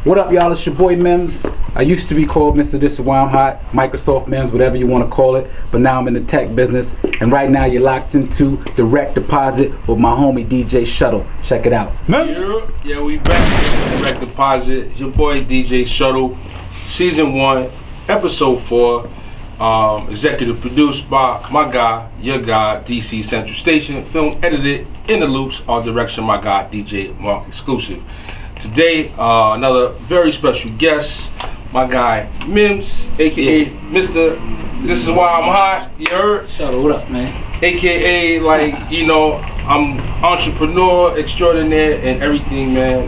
What up, y'all? It's your boy Mims. I used to be called Mr. This Is Why I'm Hot, Microsoft Mims, whatever you want to call it. But now I'm in the tech business. And right now you're locked into Direct Deposit with my homie DJ Shuttle. Check it out. Mims? Yeah, we back. Direct Deposit. It's your boy DJ Shuttle. Season 1, Episode 4. Executive produced by my guy, your guy, DC Central Station. Film edited in the loops. Art direction, my guy, DJ Mark Exclusive. Today, another very special guest, my guy Mims, aka Mr. This Is Why I'm Hot. You heard? Shuttle, what up, man? AKA, like, you know, I'm entrepreneur extraordinaire and everything, man.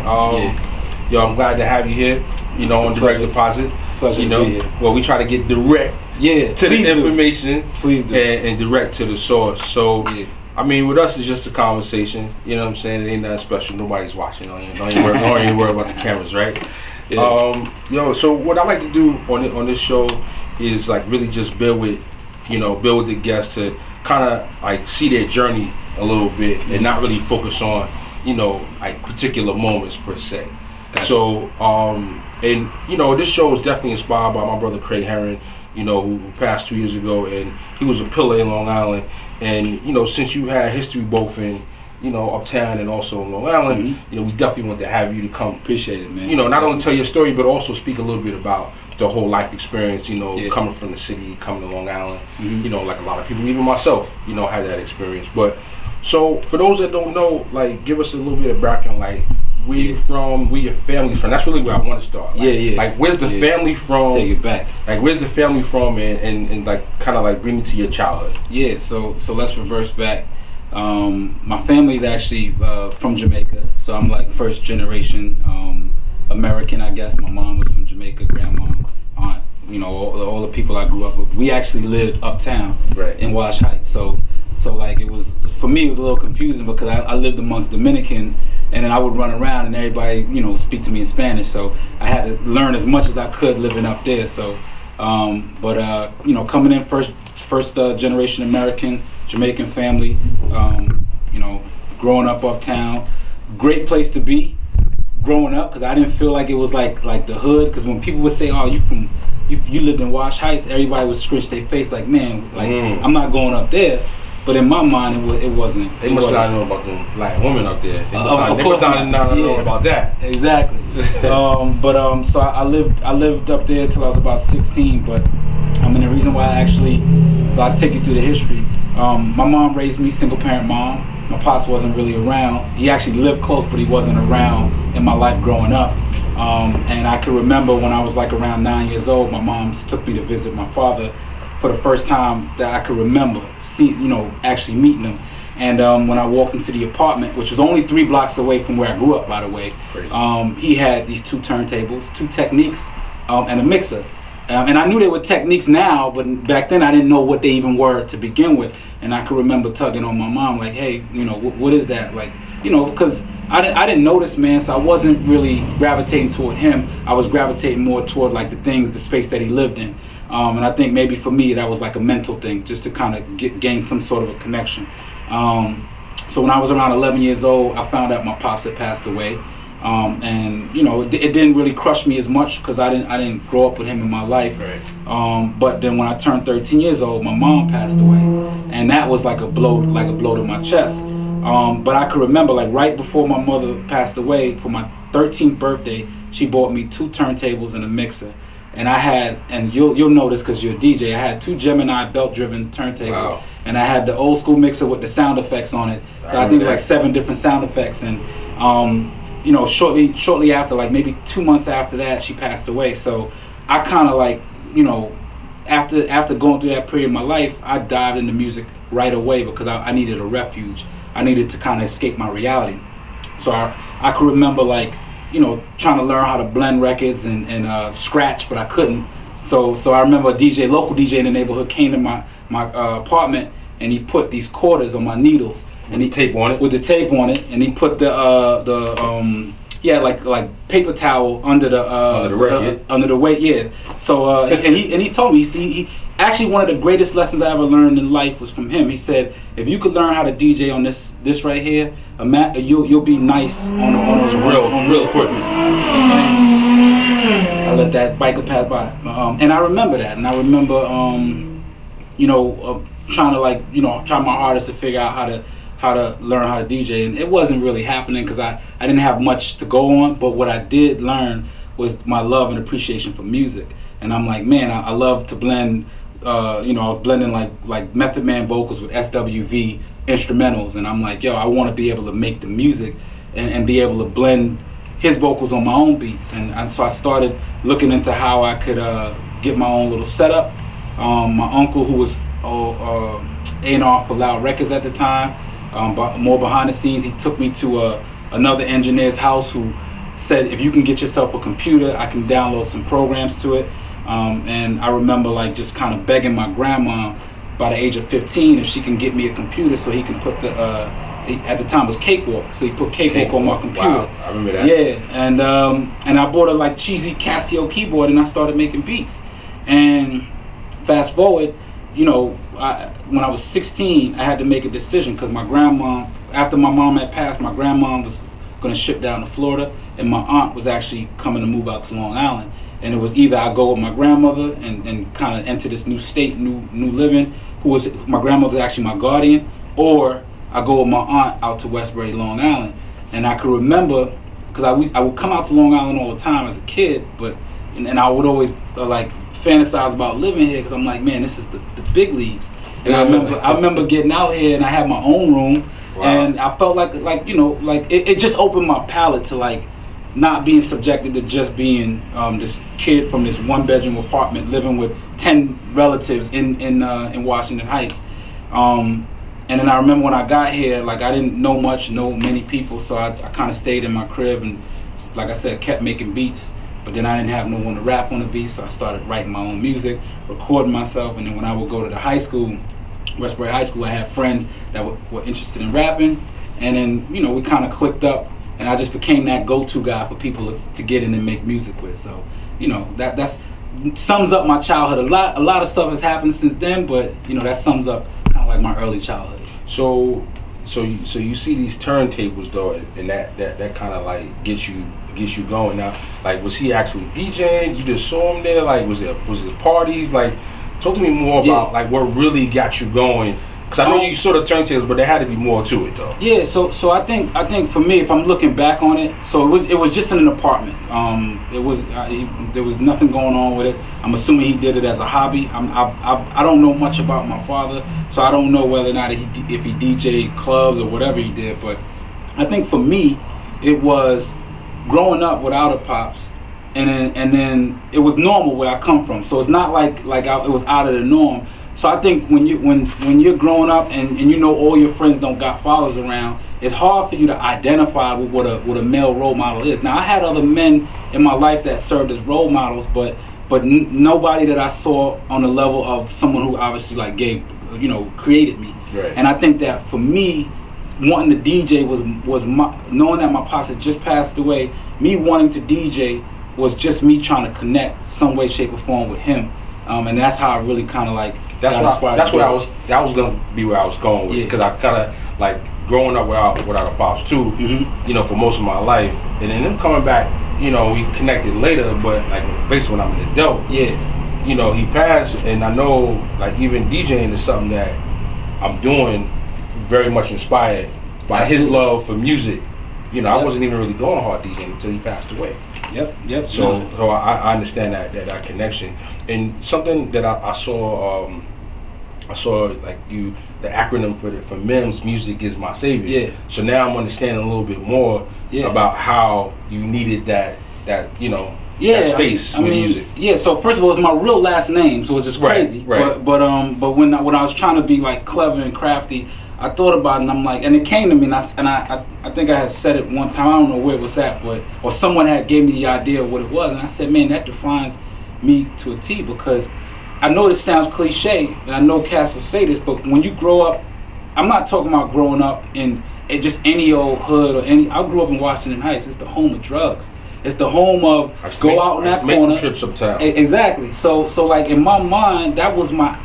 Yo, I'm glad to have you here. You know, on Direct Deposit. Pleasure you know, to be here. Well, we try to get direct to the information. Please do. And direct to the source. So. Yeah. I mean, with us, it's just a conversation. You know what I'm saying? It ain't nothing special. Nobody's watching. Don't even worry about the cameras, right? Yeah. So what I like to do on this show is like really just build with the guests to kind of like see their journey a little bit and not really focus on, like particular moments per se. Gotcha. So, and this show is definitely inspired by my brother Craig Herron, who passed 2 years ago, and he was a pillar in Long Island. And since you had history both in uptown and also in Long Island, we definitely want to have you to come. Appreciate it, man. Not only tell your story but also speak a little bit about the whole life experience. Coming from the city, coming to Long Island. Like a lot of people, even myself, had that experience. But so for those that don't know, like, give us a little bit of background, like. Where you from? Where your family's from? That's really where I want to start. Like, Like, where's the family from? Take it back. Like, where's the family from? And like, kind of like bring me to your childhood. Yeah. So let's reverse back. My family's actually from Jamaica. So I'm like first generation American, I guess. My mom was from Jamaica, grandma, aunt. All the people I grew up with. We actually lived uptown, right, in Wash Heights. So like it was, for me, it was a little confusing because I lived amongst Dominicans, and then I would run around and everybody, speak to me in Spanish. So I had to learn as much as I could living up there. So, coming in first generation American, Jamaican family, growing up uptown, great place to be growing up because I didn't feel like it was like the hood. Because when people would say, "Oh, you lived in Wash Heights," everybody would scrunch their face like, "Man, like I'm not going up there." But in my mind, it wasn't. They must not know about them black women up there. They must not know about that. Exactly. So I lived up there till I was about 16. But the reason why I'll take you through the history. My mom raised me, single parent mom. My pops wasn't really around. He actually lived close, but he wasn't around in my life growing up. And I can remember when I was like around 9 years old, my mom took me to visit my father for the first time that I could remember, actually meeting him. And when I walked into the apartment, which was only 3 blocks away from where I grew up, by the way, he had these 2 turntables, 2 Techniques, and a mixer. And I knew they were Techniques now, but back then I didn't know what they even were to begin with. And I could remember tugging on my mom, like, "Hey, what is that?" Like, because I didn't notice, man, so I wasn't really gravitating toward him. I was gravitating more toward like the space that he lived in. And I think maybe for me that was like a mental thing, just to kind of gain some sort of a connection. So when I was around 11 years old, I found out my pops had passed away. And it didn't really crush me as much because I didn't grow up with him in my life. Right. But then when I turned 13 years old, my mom passed away, and that was like a blow to my chest. But I could remember, like, right before my mother passed away, for my 13th birthday, she bought me 2 turntables and a mixer. And I had, and you'll notice because you're a DJ, I had 2 Gemini belt-driven turntables. Wow. And I had the old school mixer with the sound effects on it. So I think it was like 7 different sound effects. And shortly after, like maybe 2 months after that, she passed away. So I kind of like, after going through that period of my life, I dived into music right away because I needed a refuge. I needed to kind of escape my reality. So I could remember, like, trying to learn how to blend records and scratch, but I couldn't. So I remember a local DJ in the neighborhood came to my apartment, and he put these quarters on my needles. And he tape on it? With the tape on it, and he put like paper towel under the record. Under the weight, yeah. So and he told me, he actually, one of the greatest lessons I ever learned in life was from him. He said, if you could learn how to DJ on this right here, you'll be nice on real equipment. I let that biker pass by, and I remember that, and I remember, trying to try my hardest to figure out how to learn how to DJ, and it wasn't really happening because I didn't have much to go on. But what I did learn was my love and appreciation for music, and I'm like, man, I love to blend. I was blending like Method Man vocals with SWV instrumentals, and I'm like, yo, I want to be able to make the music and be able to blend his vocals on my own beats, and so I started looking into how I could get my own little setup. My uncle, who was A&R for Loud Records at the time, but more behind the scenes, he took me to another engineer's house who said, if you can get yourself a computer, I can download some programs to it. And I remember like just kind of begging my grandma by the age of 15 if she can get me a computer so he can put the at the time it was Cakewalk, so he put Cakewalk on my computer. Wow, I remember that. Yeah, and I bought a like cheesy Casio keyboard and I started making beats. And fast forward, when I was 16, I had to make a decision because my grandma, after my mom had passed, my grandma was going to ship down to Florida, and my aunt was actually coming to move out to Long Island. And it was either I go with my grandmother and kind of enter this new state, new living, my grandmother was actually my guardian, or I go with my aunt out to Westbury, Long Island. And I could remember, because I would come out to Long Island all the time as a kid, and I would always like fantasize about living here because I'm like, man, this is the big leagues. And I remember getting out here and I had my own room. Wow. And I felt like it just opened my palate to like not being subjected to just being this kid from this one bedroom apartment living with 10 relatives in Washington Heights. And then I remember when I got here, like I didn't know many people, so I kind of stayed in my crib and, like I said, kept making beats. But then I didn't have no one to rap on the beat, so I started writing my own music, recording myself. And then when I would go to the high school, Westbury High School, I had friends that were interested in rapping, and then we kind of clicked up, and I just became that go-to guy for people to get in and make music with. So that's sums up my childhood. A lot of stuff has happened since then, but that sums up kind of like my early childhood. So you see these turntables though, and that kind of like gets you going. Now, like, was he actually DJing? You just saw him there? Like, was it parties? Like, talk to me more about like what really got you going. Because I know you saw the turntables, but there had to be more to it though. Yeah, so I think for me, if I'm looking back on it, so it was just in an apartment. There was nothing going on with it. I'm assuming he did it as a hobby. I don't know much about my father, so I don't know whether or not if he DJed clubs or whatever he did. But I think for me, it was growing up without a pops, and then it was normal where I come from. So it's not like it was out of the norm. So I think when you're growing up and all your friends don't got fathers around, it's hard for you to identify with what a male role model is. Now I had other men in my life that served as role models, but nobody that I saw on the level of someone who obviously like created me. Right. And I think that for me, wanting to DJ was knowing that my pops had just passed away. Me wanting to DJ was just me trying to connect some way, shape, or form with him. And that's how I really kind of like. That was gonna be where I was going with, because I kind of like growing up without a pops too. Mm-hmm. For most of my life, and then them coming back. We connected later, but like basically when I'm an adult. Yeah. He passed, and I know like even DJing is something that I'm doing very much inspired by his love for music. I wasn't even really going hard DJing until he passed away. Yep. So I understand that connection. And something that I saw like the acronym for Mims, music is my savior. Yeah. So now I'm understanding a little bit more about how you needed that that space with music. Yeah. So first of all, it's my real last name, so it's just crazy. Right. But when I was trying to be like clever and crafty, I thought about it, and I'm like, and it came to me, and I think I had said it one time. I don't know where it was at, or someone had gave me the idea of what it was, and I said, man, that defines me to a T, because I know this sounds cliche, and I know cats will say this, but when you grow up, I'm not talking about growing up in just any old hood or I grew up in Washington Heights. It's the home of drugs. It's the home of go out in that corner. Trips uptown. Exactly. So like in my mind, that was my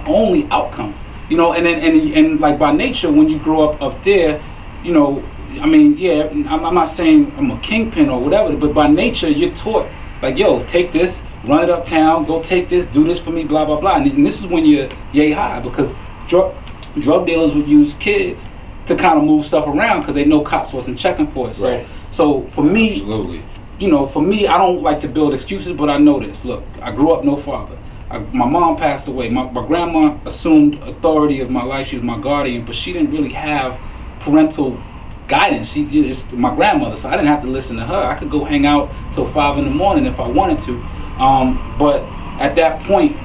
only outcome. And like by nature, when you grow up there, I'm not saying I'm a kingpin or whatever, but by nature you're taught like, yo, take this, run it uptown, go take this, do this for me, blah blah blah. And this is when you're yay high, because drug dealers would use kids to kind of move stuff around because they know cops wasn't checking for it. So for me, absolutely. For me, I don't like to build excuses, but I know this. Look, I grew up no father. My mom passed away. My grandma assumed authority of my life. She was my guardian, but she didn't really have parental guidance. It's my grandmother, so I didn't have to listen to her. I could go hang out till 5 in the morning if I wanted to. But at that point,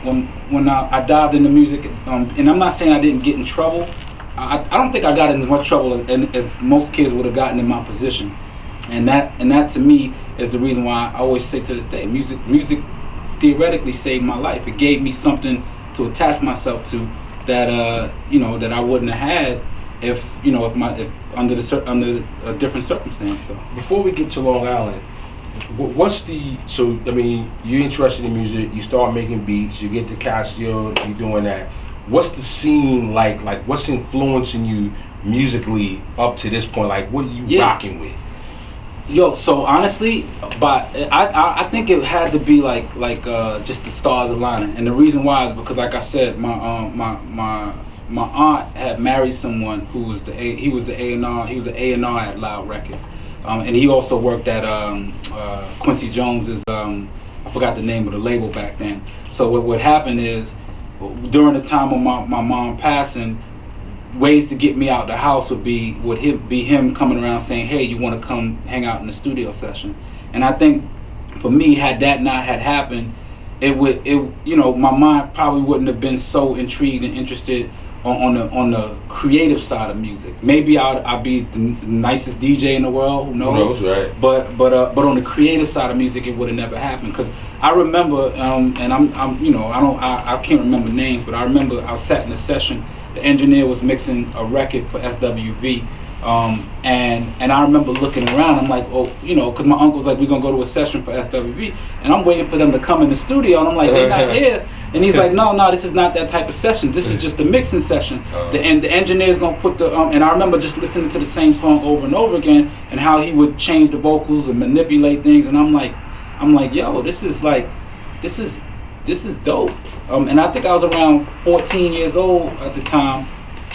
when I dived into music, and I'm not saying I didn't get in trouble. I don't think I got in as much trouble as most kids would have gotten in my position. And that to me is the reason why I always say to this day, music theoretically saved my life. It gave me something to attach myself to that that I wouldn't have had if under a different circumstance. So before we get to Long Island, you're interested in music, you start making beats, you get to Casio, you're doing that. What's the scene like? Like, what's influencing you musically up to this point? Like, what are you rocking with? Yo, so honestly, but I think it had to be like just the stars aligning, and the reason why is because, like I said, my aunt had married someone who was the A&R. He was the A&R at Loud Records, and he also worked at Quincy Jones's. I forgot the name of the label back then. So what happened is, during the time of my mom passing, ways to get me out the house would be him coming around saying, hey, you want to come hang out in the studio session? And I think for me, had that not had happened, my mind probably wouldn't have been so intrigued and interested on the creative side of music. Maybe I'd be the nicest DJ in the world, who knows? Who knows, right? But on the creative side of music, it would have never happened. Because I remember, and I can't remember names, but I remember I sat in a session. The engineer was mixing a record for SWV, and I remember looking around. I'm like, because my uncle's like, we're gonna go to a session for SWV, and I'm waiting for them to come in the studio, and I'm like, they're not here. And he's like, no, this is not that type of session. This is just a mixing session. The engineer's gonna put the and I remember just listening to the same song over and over again, and how he would change the vocals and manipulate things, and I'm like, yo, this is dope. And I think I was around 14 years old at the time,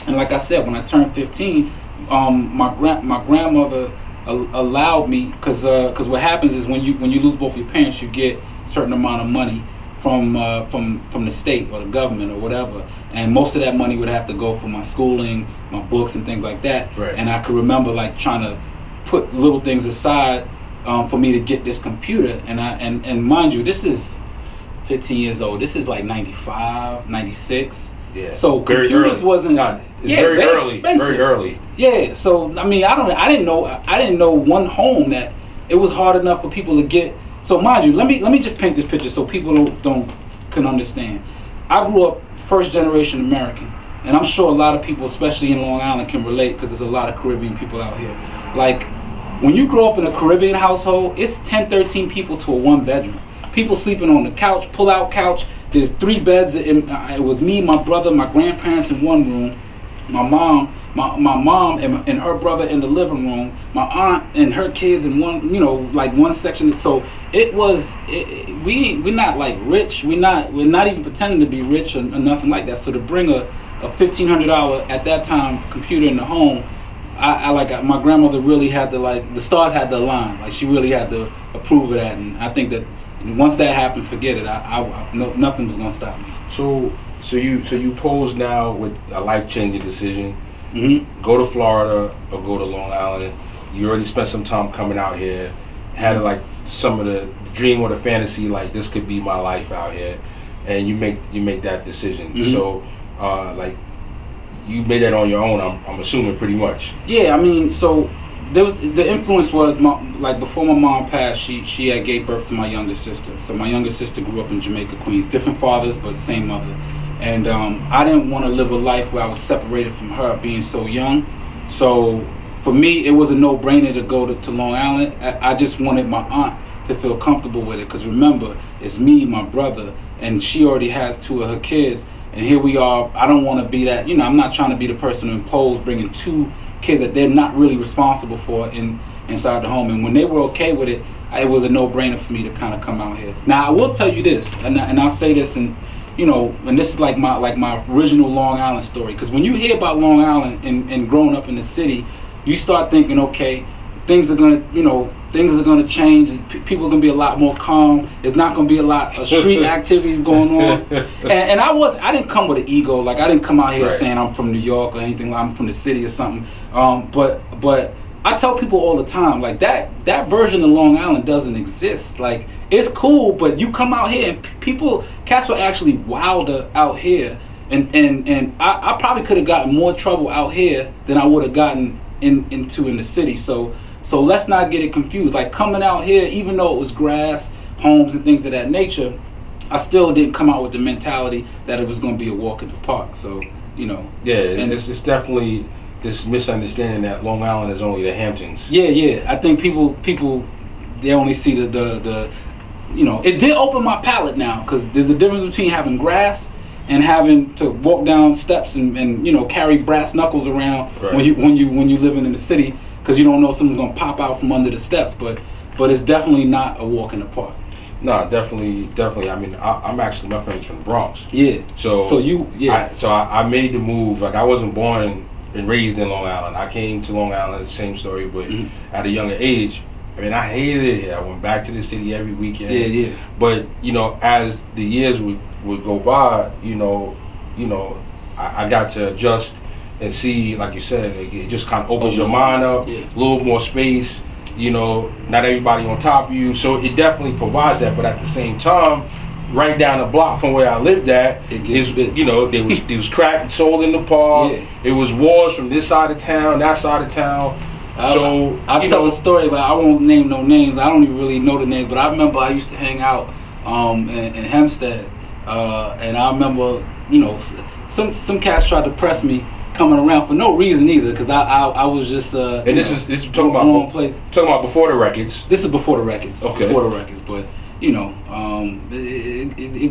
and like I said, when I turned 15, my grandmother allowed me, because what happens is when you lose both your parents, you get a certain amount of money from the state or the government or whatever, and most of that money would have to go for my schooling, my books and things like that. Right. And I could remember like trying to put little things aside for me to get this computer, and mind you, this is 15 years old. This is like 95, 96. Yeah. So very computers early. wasn't. Very early. Expensive. Very early. Yeah. So I didn't know one home that it was hard enough for people to get. So mind you, let me just paint this picture so people can understand. I grew up first generation American, and I'm sure a lot of people, especially in Long Island, can relate because there's a lot of Caribbean people out here. Like, when you grow up in a Caribbean household, it's 10, 13 people to a one bedroom. People sleeping on the couch, pull-out couch. There's 3 beds. It was me, my brother, my grandparents in one room, my mom and her brother in the living room, my aunt and her kids in one section. So we're not like rich. We're not even pretending to be rich or nothing like that. So to bring a $1,500 at that time computer in the home, my grandmother really had to, like, the stars had to align. Like, she really had to approve of that, and I think that once that happened, forget it. Nothing was gonna stop me. So you pose now with a life-changing decision. Mm-hmm. Go to Florida or go to Long Island. You already spent some time coming out here. Had like some of the dream or the fantasy, like this could be my life out here, and you make that decision. Mm-hmm. So like you made that on your own. I'm assuming pretty much. Yeah, so the influence was before my mom passed, she had gave birth to my youngest sister. So my youngest sister grew up in Jamaica, Queens, different fathers but same mother. And I didn't want to live a life where I was separated from her being so young. So for me, it was a no-brainer to go to Long Island. I just wanted my aunt to feel comfortable with it, because remember, it's me, my brother, and she already has 2 of her kids. And here we are. I don't want to be that, I'm not trying to be the person who impose bringing 2 kids that they're not really responsible for inside the home. And when they were okay with it, it was a no-brainer for me to kind of come out here. Now I will tell you this, and I'll say this, and and this is like my original Long Island story. Because when you hear about Long Island and growing up in the city, you start thinking, okay, things are gonna change. People are gonna be a lot more calm. There's not gonna be a lot of street activities going on. And I didn't come with an ego. Like I didn't come out here saying I'm from New York or anything. I'm from the city or something. But I tell people all the time, like that version of Long Island doesn't exist. Like it's cool, but you come out here and cats were actually wilder out here. And I probably could have gotten more trouble out here than I would have gotten in the city. So let's not get it confused. Like coming out here, even though it was grass, homes and things of that nature, I still didn't come out with the mentality that it was going to be a walk in the park. So, Yeah, and it's definitely this misunderstanding that Long Island is only the Hamptons. Yeah. I think people they only see the it did open my palate now, because there's a difference between having grass and having to walk down steps and carry brass knuckles around when you living in the city, because you don't know someone's gonna pop out from under the steps. But it's definitely not a walk in the park. No, definitely. I mean, I'm actually, my family's from the Bronx. Yeah. So I made the move. Like I wasn't born and raised in Long Island. I came to Long Island, same story, but at a younger age. I mean, I hated it here. I went back to the city every weekend. Yeah. But as the years would go by, I got to adjust and see, like you said, it just kind of opens your mind up, a little more space. Not everybody on top of you, so it definitely provides that. But at the same time, right down the block from where I lived at, there was crack sold in the park. Yeah. It was wars from this side of town, that side of town. I'll tell a story, but I won't name no names. I don't even really know the names, but I remember I used to hang out in Hempstead, and I remember some cats tried to press me coming around for no reason either, because I was just and this is talking about place. Talking about before the records. This is before the records. Okay. Before the records, but it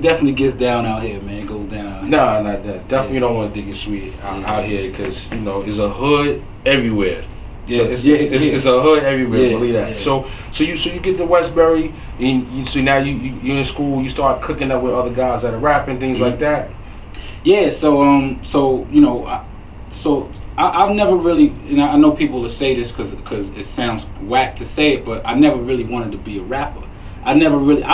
definitely gets down out here, man. It goes down out here. Nah, not that. Definitely don't want to dig it sweet out here, because there's a hood everywhere. Yeah, so it's a hood everywhere. Believe that. Yeah. So you get to Westbury, and so now you're in school. You start cooking up with other guys that are rapping, things like that. Yeah. So I've never really, I know people will say this because it sounds whack to say it, but I never really wanted to be a rapper. I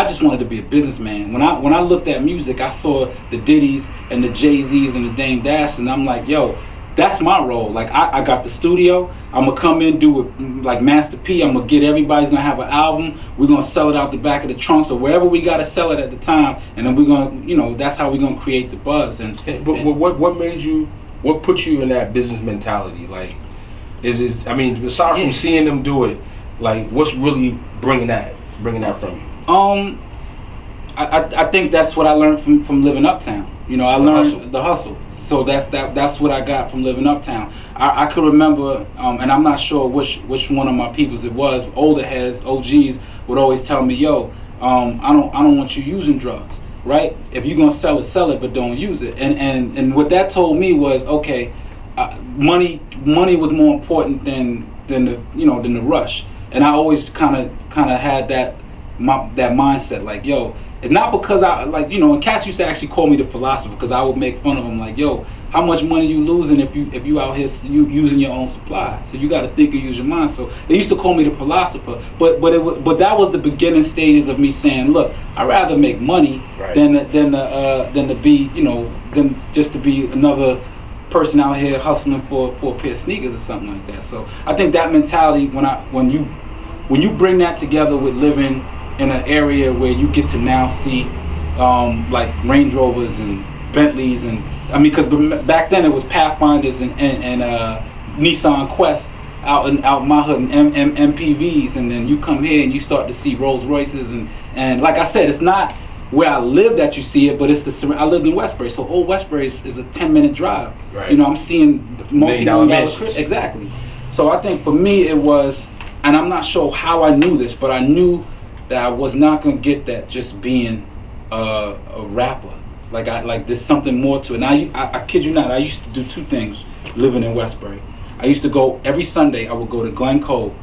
just wanted to be a businessman. When I looked at music, I saw the Diddy's and the Jay-Z's and the Dame Dash, and I'm like, yo, that's my role. Like I got the studio. I'm gonna come in, do it like Master P. I'm gonna get everybody's gonna have an album. We're gonna sell it out the back of the trunks or wherever we gotta sell it at the time, and then we're gonna, that's how we're gonna create the buzz. But what made you? What put you in that business mentality? Like, aside from seeing them do it, like, what's really bringing that from you? I think that's what I learned from living uptown. I learned the hustle. So that's what I got from living uptown. I could remember, and I'm not sure which one of my peoples it was. Older heads, OGs would always tell me, "Yo, I don't want you using drugs, right? If you're gonna sell it, but don't use it." And what that told me was, okay, money was more important than the rush. And I always kind of had that mindset, like, yo. It's not because and cats used to actually call me the philosopher, because I would make fun of them, like, yo, how much money you losing if you out here using your own supply? So you got to think and use your mind. So they used to call me the philosopher, but that was the beginning stages of me saying, look, I'd rather make money than to be than just to be another person out here hustling for a pair of sneakers or something like that. So I think that mentality, when you bring that together with living in an area where you get to now see like Range Rovers and Bentleys, and because back then it was Pathfinders and Nissan Quest out my hood, and MPVs, and then you come here and you start to see Rolls Royces, and like I said, it's not where I live that you see it, but it's I lived in Westbury, so old Westbury is a 10-minute drive. Right. I'm seeing multi-million dollar exactly. So I think for me it was, and I'm not sure how I knew this, but I knew that I was not gonna get that just being a rapper. Like there's something more to it. Now I kid you not, I used to do two things living in Westbury. I used to go every Sunday. I would go to Glen Cove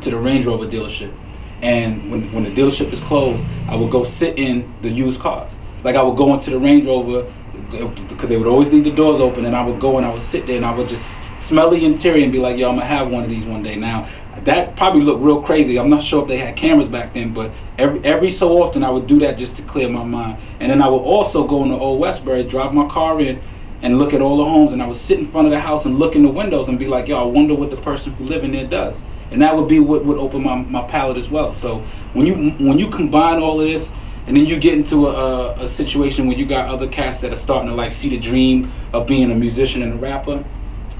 to the Range Rover dealership, And when the dealership is closed, I would go sit in the used cars. Like I would go into the Range Rover, because they would always leave the doors open, and I would go and I would sit there and I would just smell the interior and be like, yo, I'm gonna have one of these one day. Now that probably looked real crazy. I'm not sure if they had cameras back then, but every so often I would do that just to clear my mind. And then I would also go into Old Westbury, drive my car in and look at all the homes, and I would sit in front of the house and look in the windows and be like, yo, I wonder what the person who live in there does. And that would be what would open my palate as well. So when you combine all of this, and then you get into a situation where you got other cats that are starting to like see the dream of being a musician and a rapper,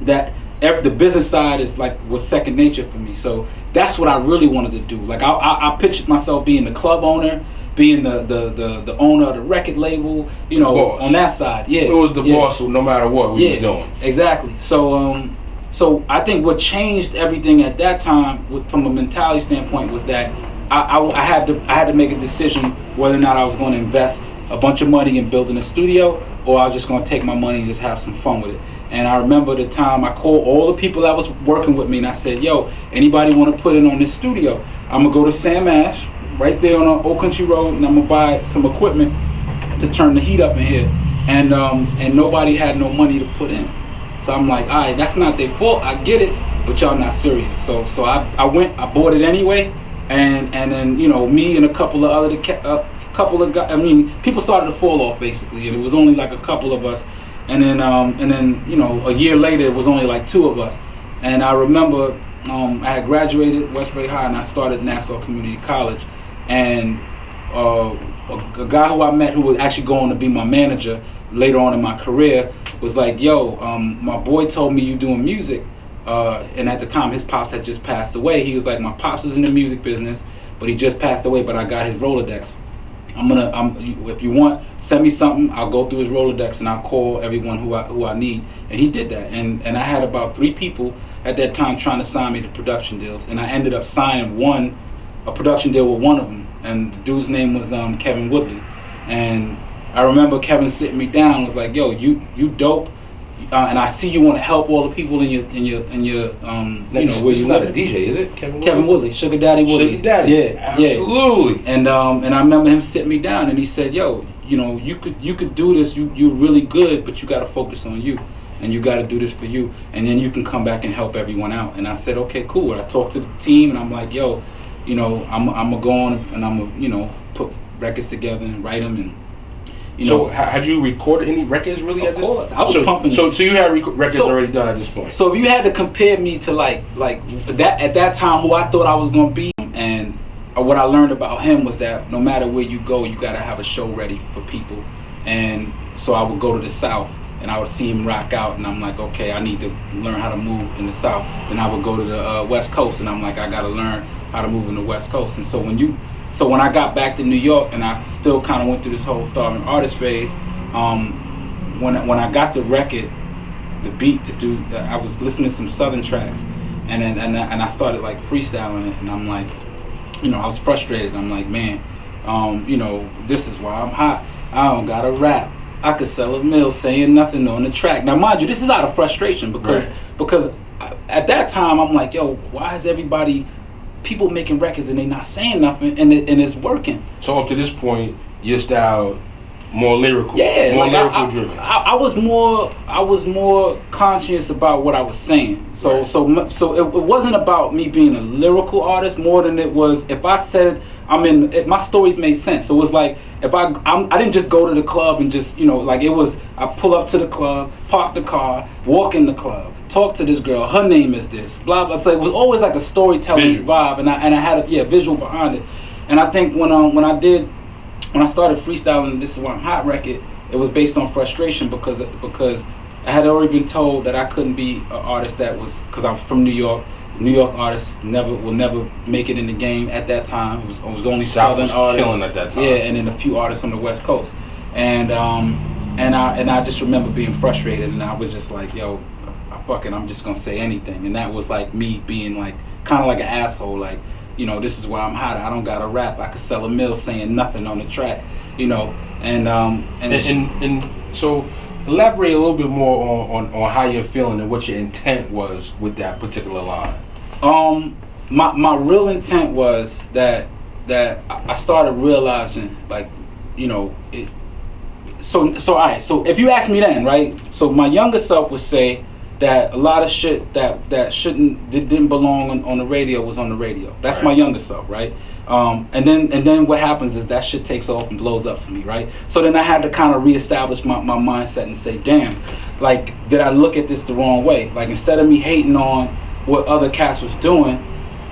that the business side was second nature for me. So that's what I really wanted to do. Like I pictured myself being the club owner, being the owner of the record label, you know, on that side. Yeah, it was the boss no matter what we was doing. Exactly. So so I think what changed everything at that time, from a mentality standpoint, was that I had to make a decision whether or not I was going to invest a bunch of money in building a studio, or I was just going to take my money and just have some fun with it. And I remember the time I called all the people that was working with me, and I said, yo, anybody want to put in on this studio? I'm going to go to Sam Ash, right there on Old Country Road, and I'm going to buy some equipment to turn the heat up in here. And nobody had no money to put in. So I'm like, all right, that's not their fault. I get it, but y'all not serious. So I went, I bought it anyway. And then, you know, me and a couple of other guys, I mean, people started to fall off basically, and it was only like a couple of us. And then you know, a year later it was only like two of us. And I remember I had graduated Westbury High and I started Nassau Community College, and a guy who I met who was actually going to be my manager later on in my career was like, yo, my boy told me you doing music. And at the time his pops had just passed away. He was like, my pops was in the music business, but he just passed away, but I got his Rolodex. If you want, send me something, I'll go through his Rolodex and I'll call everyone who I need. And he did that. And I had about 3 people at that time trying to sign me to production deals, and I ended up signing a production deal with one of them, and the dude's name was Kevin Woodley. And I remember Kevin sitting me down and was like, yo, you dope. And I see you want to help all the people in your you know, where you not live. a DJ, is it? Kevin Woodley, Sugar Daddy Woodley. Sugar Daddy, yeah, absolutely. Yeah. And I remember him sitting me down and he said, yo, you know, you could do this. You're really good, but you got to focus on you, and you got to do this for you, and then you can come back and help everyone out. And I said, okay, cool. I talked to the team and I'm like, yo, you know, I'm gonna go on and I'm gonna, you know, put records together and write them. And you know, had you recorded any records really at this point? Of course, I was pumping. So you had records already done at this point. So if you had to compare me to like that at that time, who I thought I was gonna be, and what I learned about him was that no matter where you go, you gotta have a show ready for people. And so I would go to the South and I would see him rock out, and I'm like, okay, I need to learn how to move in the South. Then I would go to the West Coast, and I'm like, I gotta learn how to move in the West Coast. And so when I got back to New York, and I still kind of went through this whole starving artist phase, when I got the record, the beat to do, I was listening to some Southern tracks, and I started like freestyling it, and I'm like, you know, I was frustrated. I'm like, man, you know, this is why I'm hot. I don't gotta rap. I could sell a mill saying nothing on the track. Now, mind you, this is out of frustration because at that time I'm like, yo, why is people making records and they not saying nothing, and it's working? So up to this point, your style more lyrical, more lyrical driven. I was more conscious about what I was saying. So it wasn't about me being a lyrical artist more than it was if I said my stories made sense. So it was like if I didn't just go to the club and just, you know, like it was, I pull up to the club, park the car, walk in the club, talk to this girl, her name is this, blah blah. So it was always like a storytelling vibe, and I had a visual behind it. And I think when I started freestyling This Is Why I'm Hot record, it was based on frustration because I had already been told that I couldn't be an artist because I'm from New York. New York artists will never make it in the game at that time. It was only Southern artists killing at that time. Yeah, and then a few artists on the West Coast. And I just remember being frustrated, and I was just like, yo, fuck it, I'm just gonna say anything. And that was like me being like kind of like an asshole, like, you know, this is why I'm hot. I don't gotta rap. I could sell a mill saying nothing on the track, you know. And so elaborate a little bit more on how you're feeling and what your intent was with that particular line. my real intent was that I started realizing, like, you know, it. So all right. So if you ask me then, right? So my younger self would say that a lot of shit that didn't belong on the radio was on the radio. That's my younger self, right? And then what happens is that shit takes off and blows up for me, right? So then I had to kind of reestablish my mindset and say, damn, like, did I look at this the wrong way? Like, instead of me hating on what other cats was doing,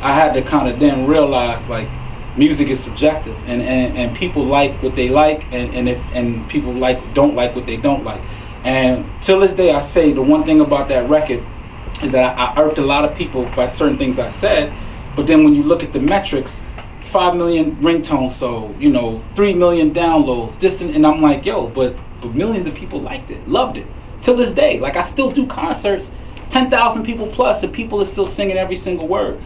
I had to kind of then realize, like, music is subjective, and people like what they like, and people don't like what they don't like. And till this day, I say the one thing about that record is that I irked a lot of people by certain things I said, but then when you look at the metrics, 5 million ringtones sold, 3 million downloads, this and I'm like, yo, but millions of people liked it, loved it. Till this day, like, I still do concerts, 10,000 people plus, and people are still singing every single word.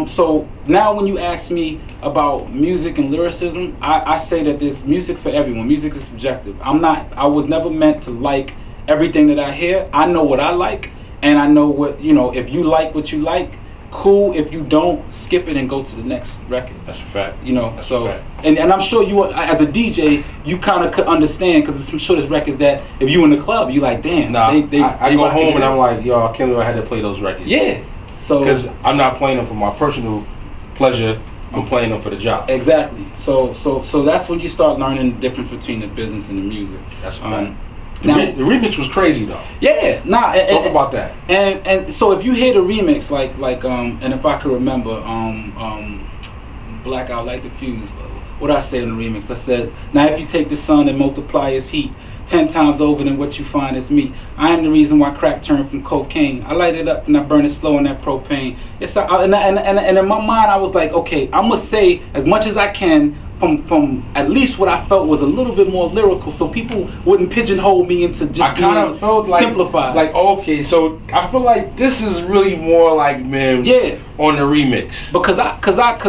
So now when you ask me about music and lyricism, I say that there's music for everyone. Music is subjective. I was never meant to like everything that I hear. I know what I like, and I know what, if you like what you like, cool. If you don't, skip it and go to the next record. That's a fact. That's a fact. And I'm sure you, as a DJ, you kind of could understand, because I'm sure there's records that if you in the club, you like, damn. Nah, I go home and I'm like, yo, I can't believe I had to play those records. Yeah. So because I'm not playing them for my personal pleasure, I'm playing them for the job. Exactly. So that's when you start learning the difference between the business and the music. That's a fact. The remix was crazy though. Yeah, Talk about that. And so if you hear the remix, like and if I could remember, Blackout Like the Fuse. What I said in the remix, I said, now if you take the sun and multiply its heat 10 times over than what you find is me. I am the reason why crack turned from cocaine. I light it up and I burn it slow in that propane. And in my mind, I was like, okay, I'm gonna say as much as I can from at least what I felt was a little bit more lyrical, so people wouldn't pigeonhole me into just I kind of felt like simplified. Like, okay, so I feel like this is really more like Mims on the remix. Because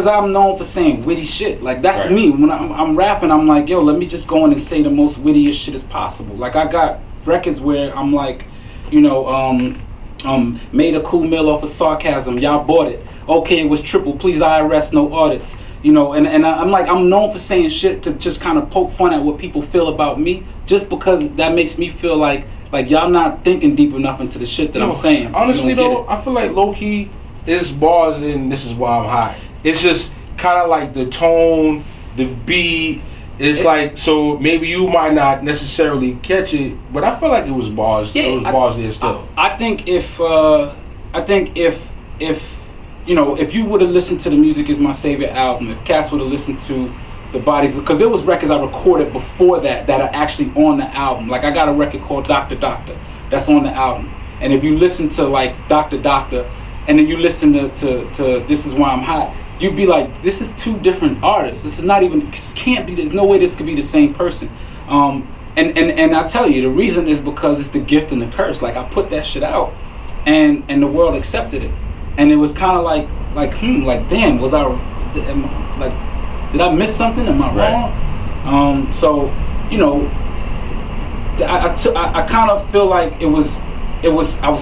I'm known for saying witty shit. Like, that's right. me. When I'm rapping, I'm like, yo, let me just go in and say the most wittiest shit as possible. Like, I got records where I'm like, made a cool meal off of sarcasm. Y'all bought it. Okay, it was triple. Please IRS, no audits. And I'm like, I'm known for saying shit to just kind of poke fun at what people feel about me, just because that makes me feel like y'all not thinking deep enough into the shit that I'm saying. Honestly though, I feel like low key is bars in This Is Why I'm High. It's just kind of like the tone, the beat. It's like, so maybe you might not necessarily catch it, but I feel like it was bars. Yeah, it was bars there still. I think if if you would have listened to the Music Is My Savior album, if Cass would have listened to the Bodies, because there was records I recorded before that are actually on the album. Like, I got a record called Dr. Doctor that's on the album. And if you listen to like Dr. Doctor, and then you listen to This Is Why I'm Hot, you'd be like, this is two different artists. This is not even, this can't be, there's no way this could be the same person. And I tell you, the reason is because it's the gift and the curse. Like, I put that shit out, and the world accepted it. And it was kind of like damn, did I miss something? Am I wrong? So, I kind of feel like I was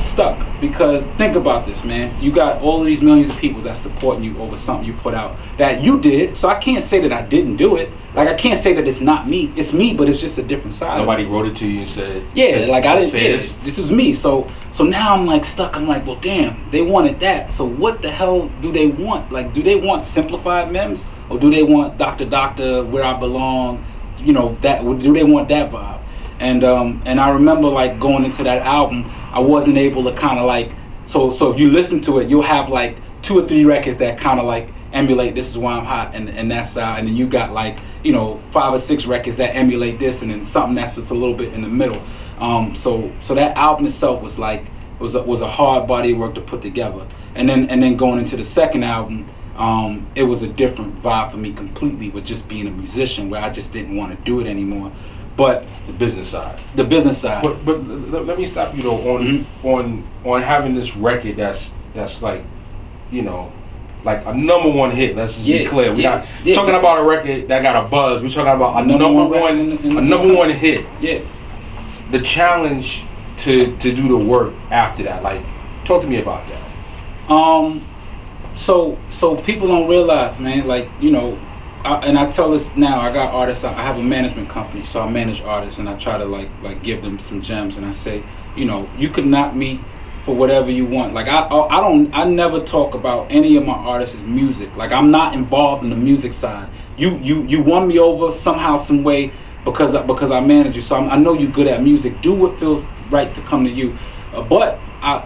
stuck, because think about this, man. You got all of these millions of people that's supporting you over something you put out that you did. So I can't say that I didn't do it. Like, I can't say that it's not me. It's me, but it's just a different side. Nobody wrote it to you and said, I didn't say this was me. So now I'm like stuck. I'm like, well, damn, they wanted that. So what the hell do they want? Like, do they want simplified Mims, or do they want Dr. Doctor, Where I Belong? That, do they want that vibe? And I remember, like, going into that album, I wasn't able to kind of like, so if you listen to it, you'll have like 2 or 3 records that kind of like emulate This Is Why I'm Hot and that style, and then you got like 5 or 6 records that emulate this, and then something that's just a little bit in the middle. So that album itself was like was a hard body of work to put together, and then going into the second album, it was a different vibe for me completely, with just being a musician, where I just didn't want to do it anymore. But the business side. But let me stop you though on having this record that's like, like a #1 hit. Let's just be clear. We're not talking about a record that got a buzz. We're talking about a number one hit. Yeah. The challenge to do the work after that. Like, talk to me about that. so people don't realize, man. Like, you know, and I tell this now. I got artists. I have a management company, so I manage artists, and I try to like give them some gems. And I say, you know, you can knock me for whatever you want. Like I never talk about any of my artists' music. Like, I'm not involved in the music side. You won me over somehow, some way, because I manage you. So I know you're good at music. Do what feels right to come to you. But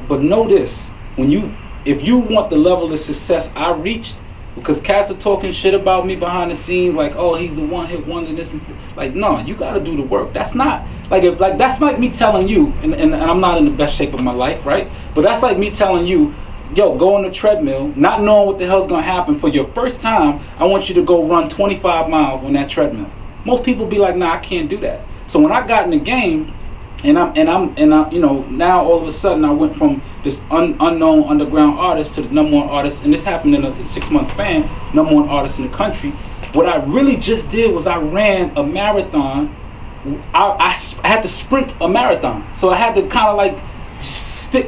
know this: if you want the level of success I reached, because cats are talking shit about me behind the scenes, like, oh, he's the one hit wonder, this and like, no, you got to do the work. That's not like that's like me telling you, and I'm not in the best shape of my life, right? But that's like me telling you, yo, go on the treadmill, not knowing what the hell's gonna happen. For your first time, I want you to go run 25 miles on that treadmill. Most people be like, nah, I can't do that. So when I got in the game, and I, you know, now all of a sudden I went from this unknown underground artist to the #1 artist, and this happened in a 6-month span, #1 artist in the country. What I really just did was I ran a marathon. I had to sprint a marathon, so I had to kind of like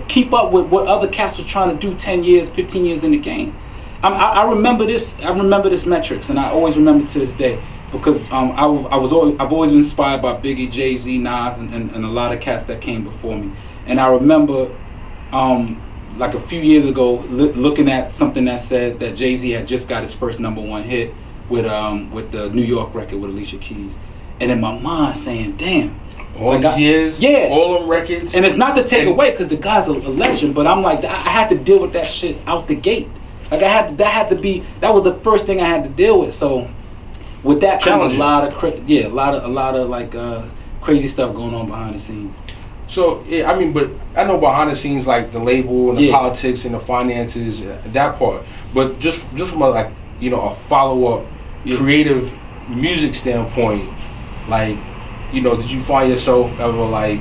keep up with what other cats were trying to do 10 years, 15 years in the game. I remember this. I remember this metrics, and I always remember to this day. Because I've always been inspired by Biggie, Jay-Z, Nas, and a lot of cats that came before me. And I remember, like a few years ago, looking at something that said that Jay-Z had just got his first #1 hit with the New York record with Alicia Keys, and in my mind saying, "Damn, all these years, yeah, all them records." And it's not to take away, because the guy's a legend, but I'm like, I had to deal with that shit out the gate. Like that was the first thing I had to deal with. So. With that comes a lot of like crazy stuff going on behind the scenes. So yeah, I mean, but I know behind the scenes, like the label and the politics and the finances, that part. But just from a, like, you know, a follow up creative music standpoint, like, you know, did you find yourself ever like,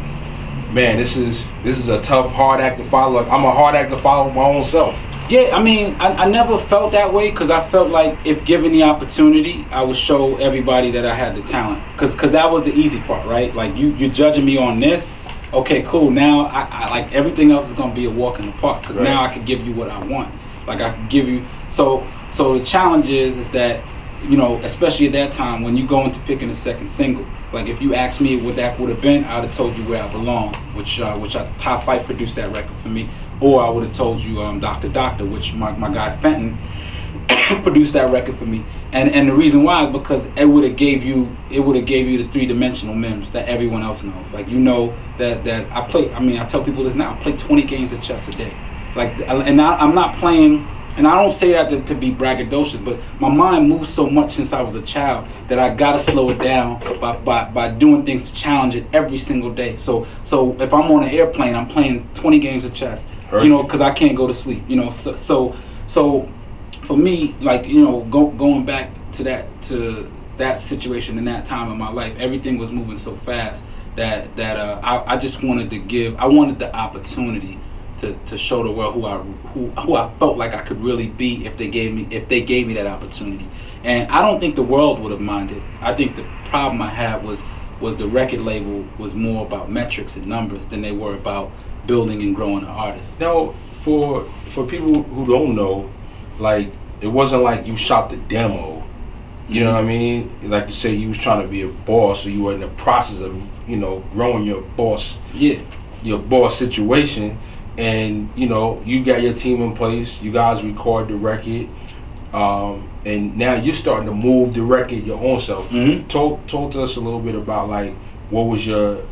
man, this is a tough, hard act to follow. Like, I'm a hard act to follow my own self. Yeah, I mean, I never felt that way, because I felt like if given the opportunity, I would show everybody that I had the talent. Because that was the easy part, right? Like, you're judging me on this. Okay, cool. Now, I like, everything else is going to be a walk in the park, because now I can give you what I want. Like, I can give you... So the challenge is that, you know, especially at that time, when you go into picking a second single, like, if you asked me what that would have been, I'd have told you Where I Belong, which Top Fight produced that record for me. Or I would have told you Doctor, which my guy Fenton produced that record for me. And the reason why is because it would have gave you the 3-dimensional Mims that everyone else knows. Like, you know that I play. I mean, I tell people this now. I play 20 games of chess a day. Like, and I'm not playing. And I don't say that to be braggadocious, but my mind moves so much since I was a child that I gotta slow it down by doing things to challenge it every single day. So if I'm on an airplane, I'm playing 20 games of chess. You know, because I can't go to sleep. You know, so for me, like, you know, going back to that situation in that time in my life, everything was moving so fast that I just wanted the opportunity to show the world who I felt like I could really be if they gave me that opportunity. And I don't think the world would have minded. I think the problem I had was the record label was more about metrics and numbers than they were about building and growing an artist. Now, for people who don't know, like, it wasn't like you shot the demo. You know what I mean? Like you say, you was trying to be a boss, so you were in the process of, you know, growing your boss. Yeah. Your boss situation, and, you know, you got your team in place. You guys record the record, and now you're starting to move the record your own self. Talk to us a little bit about, like, what was your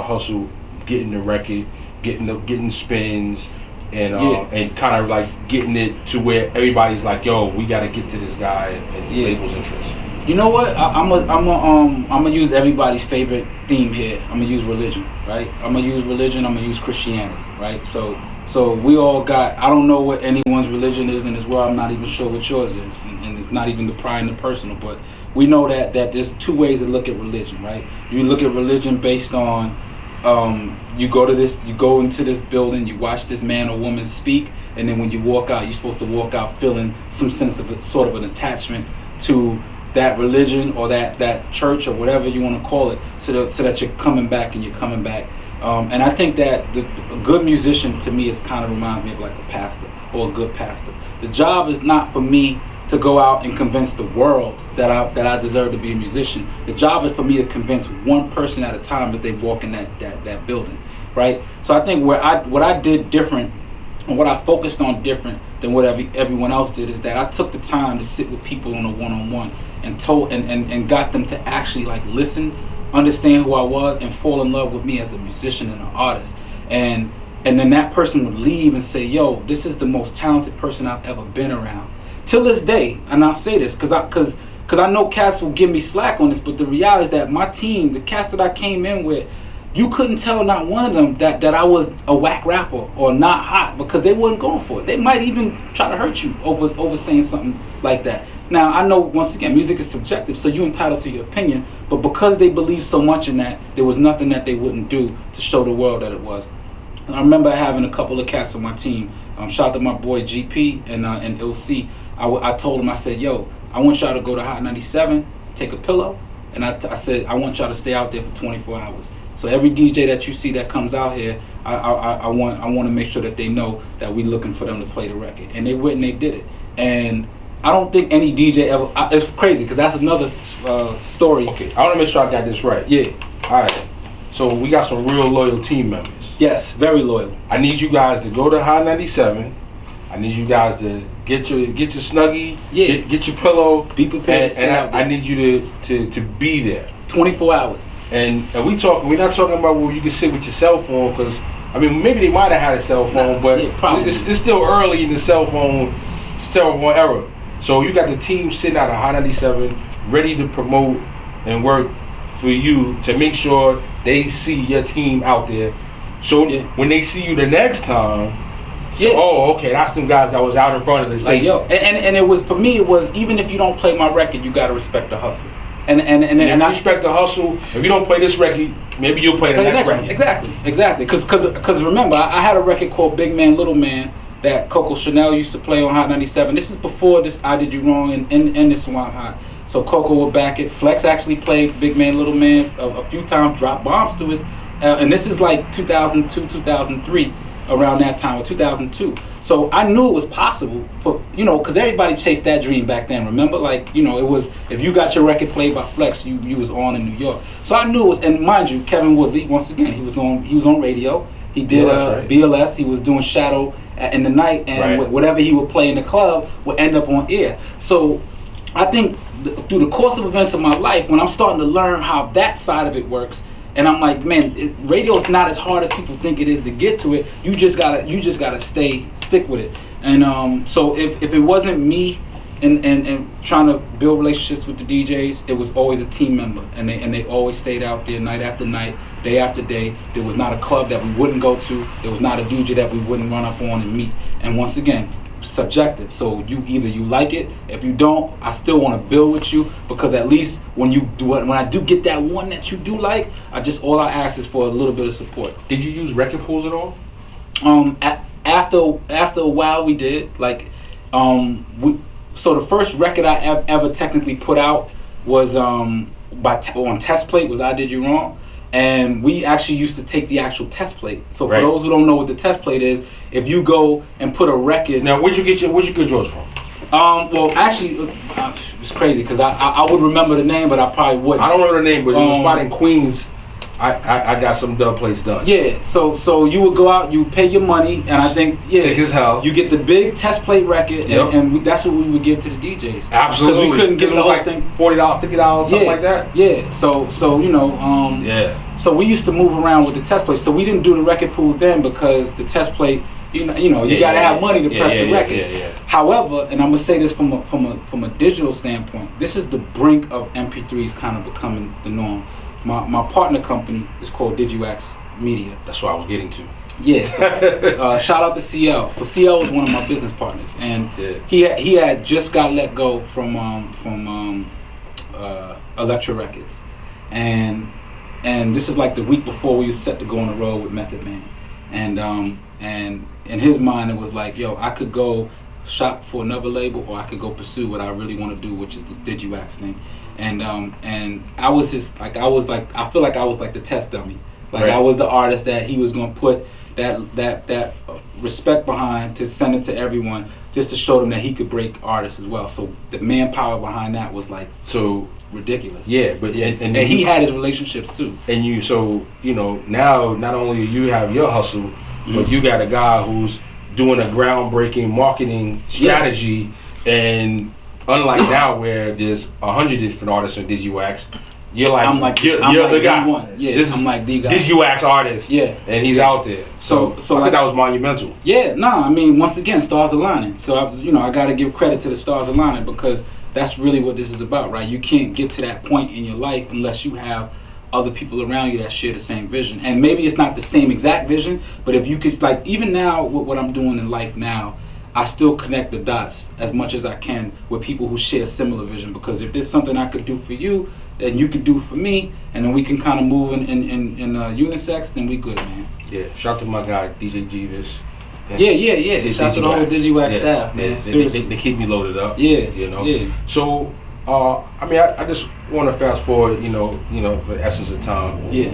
hustle getting the record, getting spins, and kind of like getting it to where everybody's like, yo, we got to get to this guy and his label's interest. You know what? I'm gonna use everybody's favorite theme here. I'm gonna use religion, right? I'm gonna use religion. I'm gonna use Christianity, right? So we all got. I don't know what anyone's religion is in this world. I'm not even sure what yours is, and it's not even the pride and the personal. But we know that there's two ways to look at religion, right? You look at religion based on you go into this building, you watch this man or woman speak, and then when you walk out, you're supposed to walk out feeling some sense of sort of an attachment to that religion or that church or whatever you want to call it, so that you're coming back And I think that a good musician to me is kind of reminds me of like a pastor or a good pastor. The job is not for me to go out and convince the world that I deserve to be a musician. The job is for me to convince one person at a time as they walk in that building, right? So I think what I did different and what I focused on different than what everyone else did is that I took the time to sit with people on a one-on-one and got them to actually like listen, understand who I was, and fall in love with me as a musician and an artist. And then that person would leave and say, yo, this is the most talented person I've ever been around. Till this day, and I'll say this because I know cats will give me slack on this, but the reality is that my team, the cats that I came in with, you couldn't tell not one of them that I was a whack rapper or not hot, because they wasn't going for it. They might even try to hurt you over saying something like that. Now, I know, once again, music is subjective, so you're entitled to your opinion, but because they believe so much in that, there was nothing that they wouldn't do to show the world that it was. And I remember having a couple of cats on my team. Shout out to my boy GP and Ill C. I told him, I said, yo, I want y'all to go to Hot 97, take a pillow, and I said, I want y'all to stay out there for 24 hours. So every DJ that you see that comes out here, I want to make sure that they know that we looking for them to play the record. And they went and they did it. And I don't think any DJ ever, it's crazy, because that's another story. Okay, I want to make sure I got this right. Yeah. All right. So we got some real loyal team members. Yes, very loyal. I need you guys to go to Hot 97. I need you guys to get your snuggie, get your pillow, be prepared. And I need you to be there. 24 hours. And we're not talking about where you can sit with your cell phone, because I mean maybe they might have had a cell phone, but it's still early in the cell phone era. So you got the team sitting out of Hot 97, ready to promote and work for you to make sure they see your team out there. So when they see you the next time, oh, okay, that's them guys that was out in front of the station. Like, yo, and it was, for me, it was, even if you don't play my record, you gotta respect the hustle. And I respect the hustle. If you don't play this record, maybe you'll play the next record. Exactly. Because remember, I had a record called Big Man, Little Man that Coco Chanel used to play on Hot 97. This is before this I Did You Wrong and this Swamp Hot. So Coco would back it. Flex actually played Big Man, Little Man a few times, dropped bombs to it. And this is like 2002, 2003, around that time, or 2002. So I knew it was possible for, because everybody chased that dream back then. Remember, like, it was, if you got your record played by Flex, you was on in New York. So I knew it was, and mind you, Kevin Woodley, once again, he was on radio. He did BLS. He was doing Shadow in the night, and whatever he would play in the club would end up on air. So I think through the course of events of my life, when I'm starting to learn how that side of it works, and I'm like, man, radio is not as hard as people think it is to get to it. You just gotta stick with it. And so if it wasn't me and trying to build relationships with the DJs, it was always a team member, and they always stayed out there night after night, day after day. There was not a club that we wouldn't go to. There was not a DJ that we wouldn't run up on and meet. And once again, subjective. So you like it. If you don't, I still want to build with you, because at least when I do get that one that you do like, all I ask is for a little bit of support. Did you use record pools at all? After a while we did. So the first record I ever technically put out was on Test Plate, was I Did You Wrong. And we actually used to take the actual test plate. So for those who don't know what the test plate is, if you go and put a record. Now, where'd you get yours from? Well, actually, it's crazy because I would remember the name, but I probably wouldn't. I don't remember the name, but there's a spot in Queens. I got some dub plates done. Yeah, so you would go out, you pay your money, and I think thick as hell. You get the big test plate record, and that's what we would give to the DJs. Absolutely, because we couldn't get the whole thing. $40, $50, something like that. Yeah, so So we used to move around with the test plate. So we didn't do the record pools then because the test plate, you gotta have money to press the record. However, and I'm gonna say this from a digital standpoint, this is the brink of MP3s kind of becoming the norm. My partner company is called DigiWax Media. That's what I was getting to. Yeah, so, shout out to CL. So CL was one of my business partners, and he had just got let go from Elektra Records, and this is like the week before we were set to go on the road with Method Man, and in his mind it was like, yo, I could go shop for another label, or I could go pursue what I really want to do, which is this DigiWax thing. And I was just like, I feel like I was like the test dummy. Like I was the artist that he was gonna put that respect behind to send it to everyone, just to show them that he could break artists as well. So the manpower behind that was like so ridiculous. Yeah, but and he had his relationships too. And you, so you know, now not only you have your hustle, but you got a guy who's doing a groundbreaking marketing strategy, and unlike now where there's 100 different artists on DigiWax, you're the guy. One. Yeah, I'm like the guy. DigiWax artist. Yeah, and he's out there. So I think that was monumental. Yeah, I mean, once again, stars aligning. So I got to give credit to the stars aligning, because that's really what this is about, right? You can't get to that point in your life unless you have other people around you that share the same vision. And maybe it's not the same exact vision, but if you could, like, even now with what I'm doing in life now, I still connect the dots as much as I can with people who share similar vision, because if there's something I could do for you that you could do for me, and then we can kind of move in unisex, then we good, man. Yeah, shout out to my guy DJ Jeevis. Yeah. Shout out to the whole DigiWax staff, man. They keep me loaded up. Yeah, you know. Yeah. So I mean, I just want to fast forward, you know, for the essence of time. Yeah.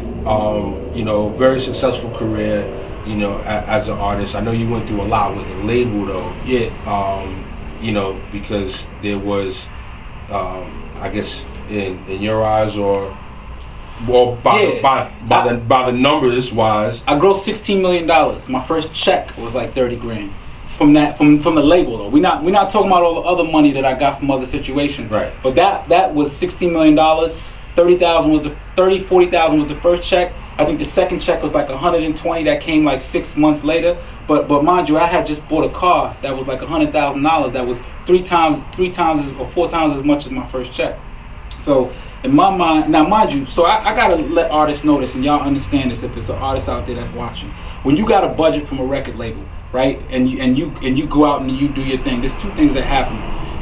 You know, very successful career, you know, as an artist. I know you went through a lot with the label, though. Yeah. You know, because there was, I guess, in your eyes, or by the numbers wise, I grossed $16 million. My first check was like 30 grand. From the label though. We're not talking about all the other money that I got from other situations. Right. But that was $16 million. 40,000 was the first check. I think the second check was like 120. That came like 6 months later. But mind you, I had just bought a car that was like $100,000. That was three times or four times as much as my first check. So in my mind, now mind you, so I gotta let artists know this, and y'all understand this if it's an artist out there that's watching. When you got a budget from a record label, right, and you go out and you do your thing, there's two things that happen.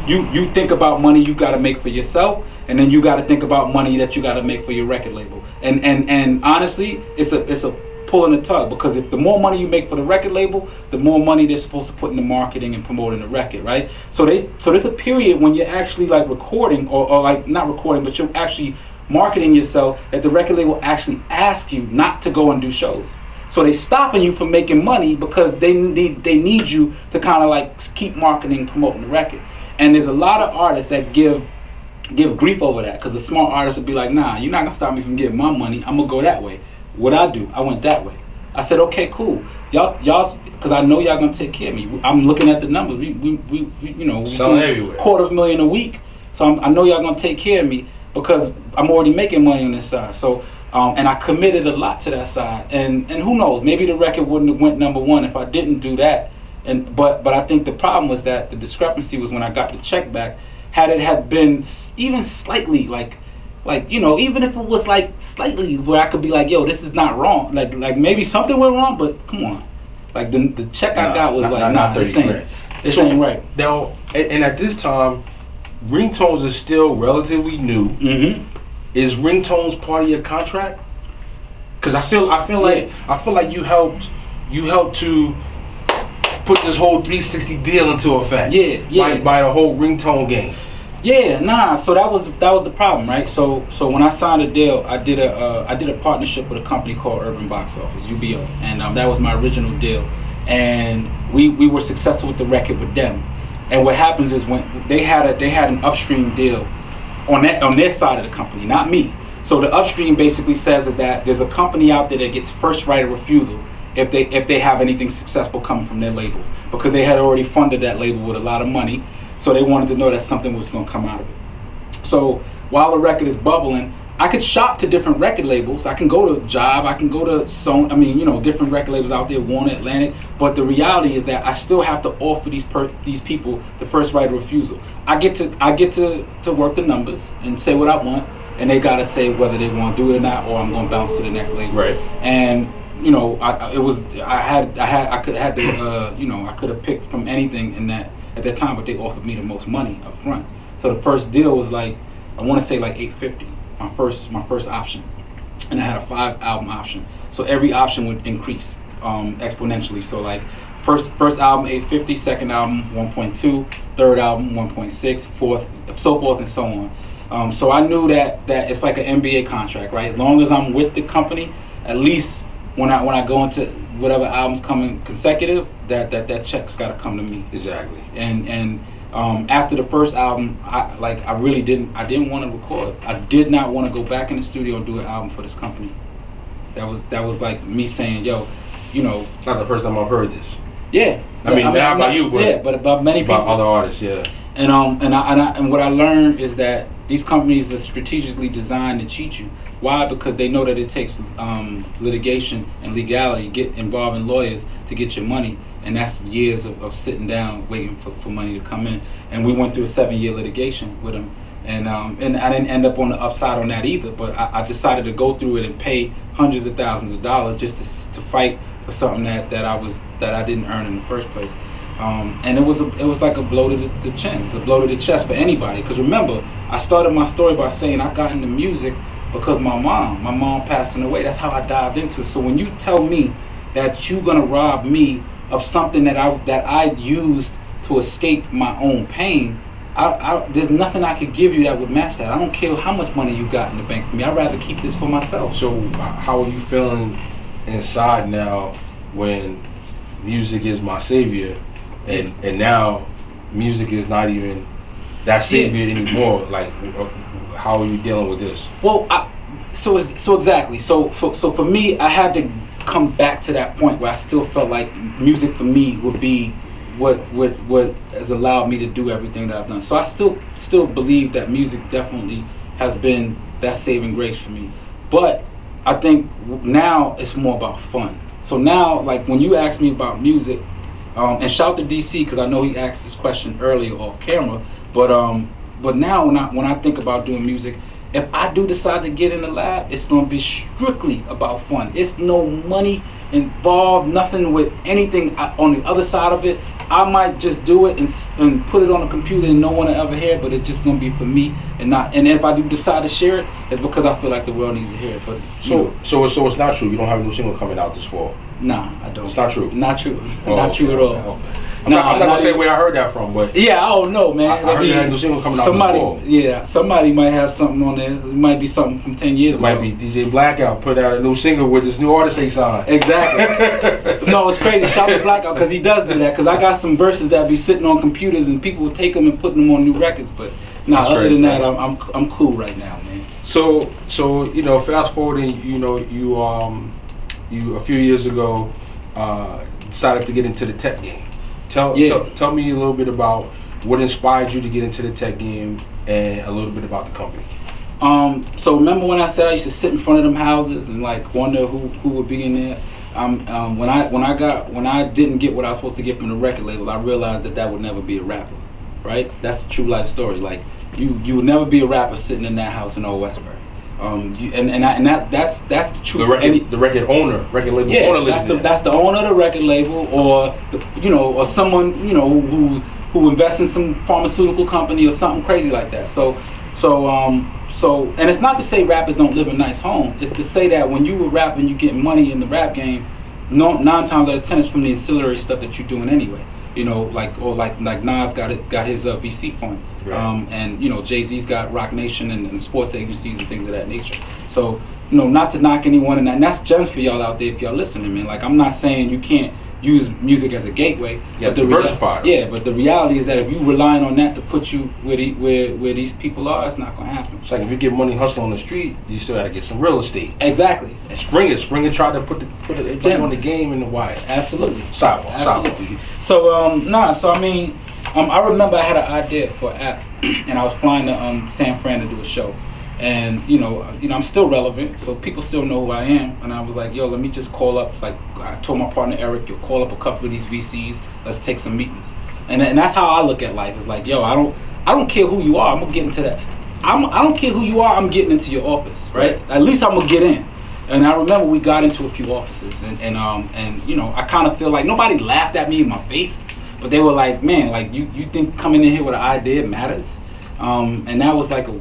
You think about money you gotta make for yourself, and then you gotta think about money that you gotta make for your record label. And honestly, it's a pull and a tug, because if the more money you make for the record label, the more money they're supposed to put into marketing and promoting the record, right? So there's a period when you're actually like recording, or like not recording, but you're actually marketing yourself, that the record label actually ask you not to go and do shows. So they stopping you from making money because they need you to kind of like keep marketing, promoting the record. And there's a lot of artists that give grief over that, because the smart artists would be like, nah, you're not gonna stop me from getting my money. I'm gonna go that way. What I do, I went that way. I said, okay, cool. Y'all, because I know y'all gonna take care of me. I'm looking at the numbers. We you know, selling everywhere. $250,000 a week. So I know y'all gonna take care of me, because I'm already making money on this side. So and I committed a lot to that side. And who knows? Maybe the record wouldn't have went #1 if I didn't do that. But I think the problem was that the discrepancy was when I got the check back. Had it had been even slightly like, you know, even if it was like slightly where I could be like, yo, this is not wrong. Like maybe something went wrong, but come on. Like the check I got was this ain't right. Now, and at this time, ringtones are still relatively new. Mm-hmm. Is ringtones part of your contract? Because I feel like you helped to put this whole 360 deal into effect. Yeah. By the whole ringtone game. Yeah, so that was the problem, right? So when I signed a deal, I did a partnership with a company called Urban Box Office, UBO, and that was my original deal, and we were successful with the record with them. And what happens is when they had an upstream deal on their side of the company, not me. So the upstream basically says is that there's a company out there that gets first right of refusal if they have anything successful coming from their label, because they had already funded that label with a lot of money. So they wanted to know that something was going to come out of it. So while the record is bubbling, I could shop to different record labels. I can go to Jive, I can go to Sony, different record labels out there, Warner, Atlantic. But the reality is that I still have to offer these people the first right of refusal. I get to work the numbers and say what I want, and they gotta say whether they want to do it or not, or I'm going to bounce to the next label. Right. And I could have picked from anything in that. At that time, but they offered me the most money up front. So the first deal was like, I want to say like $850, my first option, and I had a 5-album option. So every option would increase exponentially. So like first album $850, second album $1.2, third album $1.6, fourth, so forth and so on. So I knew that it's like an NBA contract, right? As long as I'm with the company, at least when I go into whatever albums coming consecutive, that check's got to come to me. Exactly. And after the first album, I really didn't want to record. I did not want to go back in the studio and do an album for this company. That was like me saying, yo, you know. Not the first time I've heard this. Yeah. I mean, not about you, but yeah, but about many people. About other artists, yeah. And what I learned is that these companies are strategically designed to cheat you. Why? Because they know that it takes litigation and legality, get involved in lawyers to get your money, and that's years of sitting down waiting for money to come in. And we went through a 7-year litigation with them, and I didn't end up on the upside on that either. But I decided to go through it and pay hundreds of thousands of dollars just to fight for something that I didn't earn in the first place. And it was like a blow to the chin, it's a blow to the chest for anybody. Because remember, I started my story by saying I got into music because my mom passing away. That's how I dived into it. So when you tell me that you're gonna rob me of something that I used to escape my own pain, there's nothing I could give you that would match that. I don't care how much money you got in the bank for me. I'd rather keep this for myself. So how are you feeling inside now when music is my savior, and now music is not even that savior anymore? Like, how are you dealing with this? Well, so exactly. So for me, I had to come back to that point where I still felt like music for me would be what has allowed me to do everything that I've done. So I still believe that music definitely has been that saving grace for me. But I think now it's more about fun. So now, like when you ask me about music, and shout to DC because I know he asked this question earlier off camera. But now when I think about doing music, if I do decide to get in the lab, it's gonna be strictly about fun. It's no money involved, nothing with anything on the other side of it. I might just do it and put it on a computer and no one will ever hear it, but it's just gonna be for me and not. And if I do decide to share it, it's because I feel like the world needs to hear it. But so it's not true. You don't have a new single coming out this fall. Nah, I don't. It's not true. Not true. Oh, not true at all. Okay. I'm not gonna say where I heard that from, but yeah, I don't know, man. I heard you had a new single coming out this fall. Yeah, somebody might have something on there. It might be something from 10 years ago. It might be DJ Blackout put out a new single with this new artist they signed. Exactly. No, it's crazy. Shout out to Blackout because he does do that. Because I got some verses that be sitting on computers and people will take them and put them on new records. But other than that, I'm cool right now, man. So you know, fast forwarding, you know, you a few years ago decided to get into the tech game. Tell me a little bit about what inspired you to get into the tech game and a little bit about the company. So remember when I said I used to sit in front of them houses and like wonder who would be in there? When I didn't get what I was supposed to get from the record label, I realized that would never be a rapper, right? That's the true life story. Like you would never be a rapper sitting in that house in Old Westbury. That's the truth. The record label owner. That's the owner of the record label, or or someone who invests in some pharmaceutical company or something crazy like that. So, and it's not to say rappers don't live in nice homes. It's to say that when you were rapping, you getting money in the rap game. 9 times out of 10 is from the ancillary stuff that you're doing anyway. Like Nas got his VC fund, right. And Jay-Z's got Rock Nation and sports agencies and things of that nature. So not to knock anyone, and that's gems for y'all out there if y'all listening, man. Like I'm not saying you can't use music as a gateway. Yeah, diversify. But the reality is that if you relying on that to put you where these people are, it's not gonna happen. It's like if you get money hustling on the street, you still gotta get some real estate. Exactly. And Springer tried to put it on the game in the wire. Absolutely. Absolutely. So So I mean, I remember I had an idea for an app, and I was flying to San Fran to do a show. And I'm still relevant, so people still know who I am. And I was like, yo, let me just call up. Like I told my partner Eric, you'll call up a couple of these VCs. Let's take some meetings. And that's how I look at life. It's like, yo, I don't care who you are. I'm gonna get into that. I don't care who you are. I'm getting into your office, right? At least I'm gonna get in. And I remember we got into a few offices, and I kind of feel like nobody laughed at me in my face, but they were like, man, like you think coming in here with an idea matters? And that was like a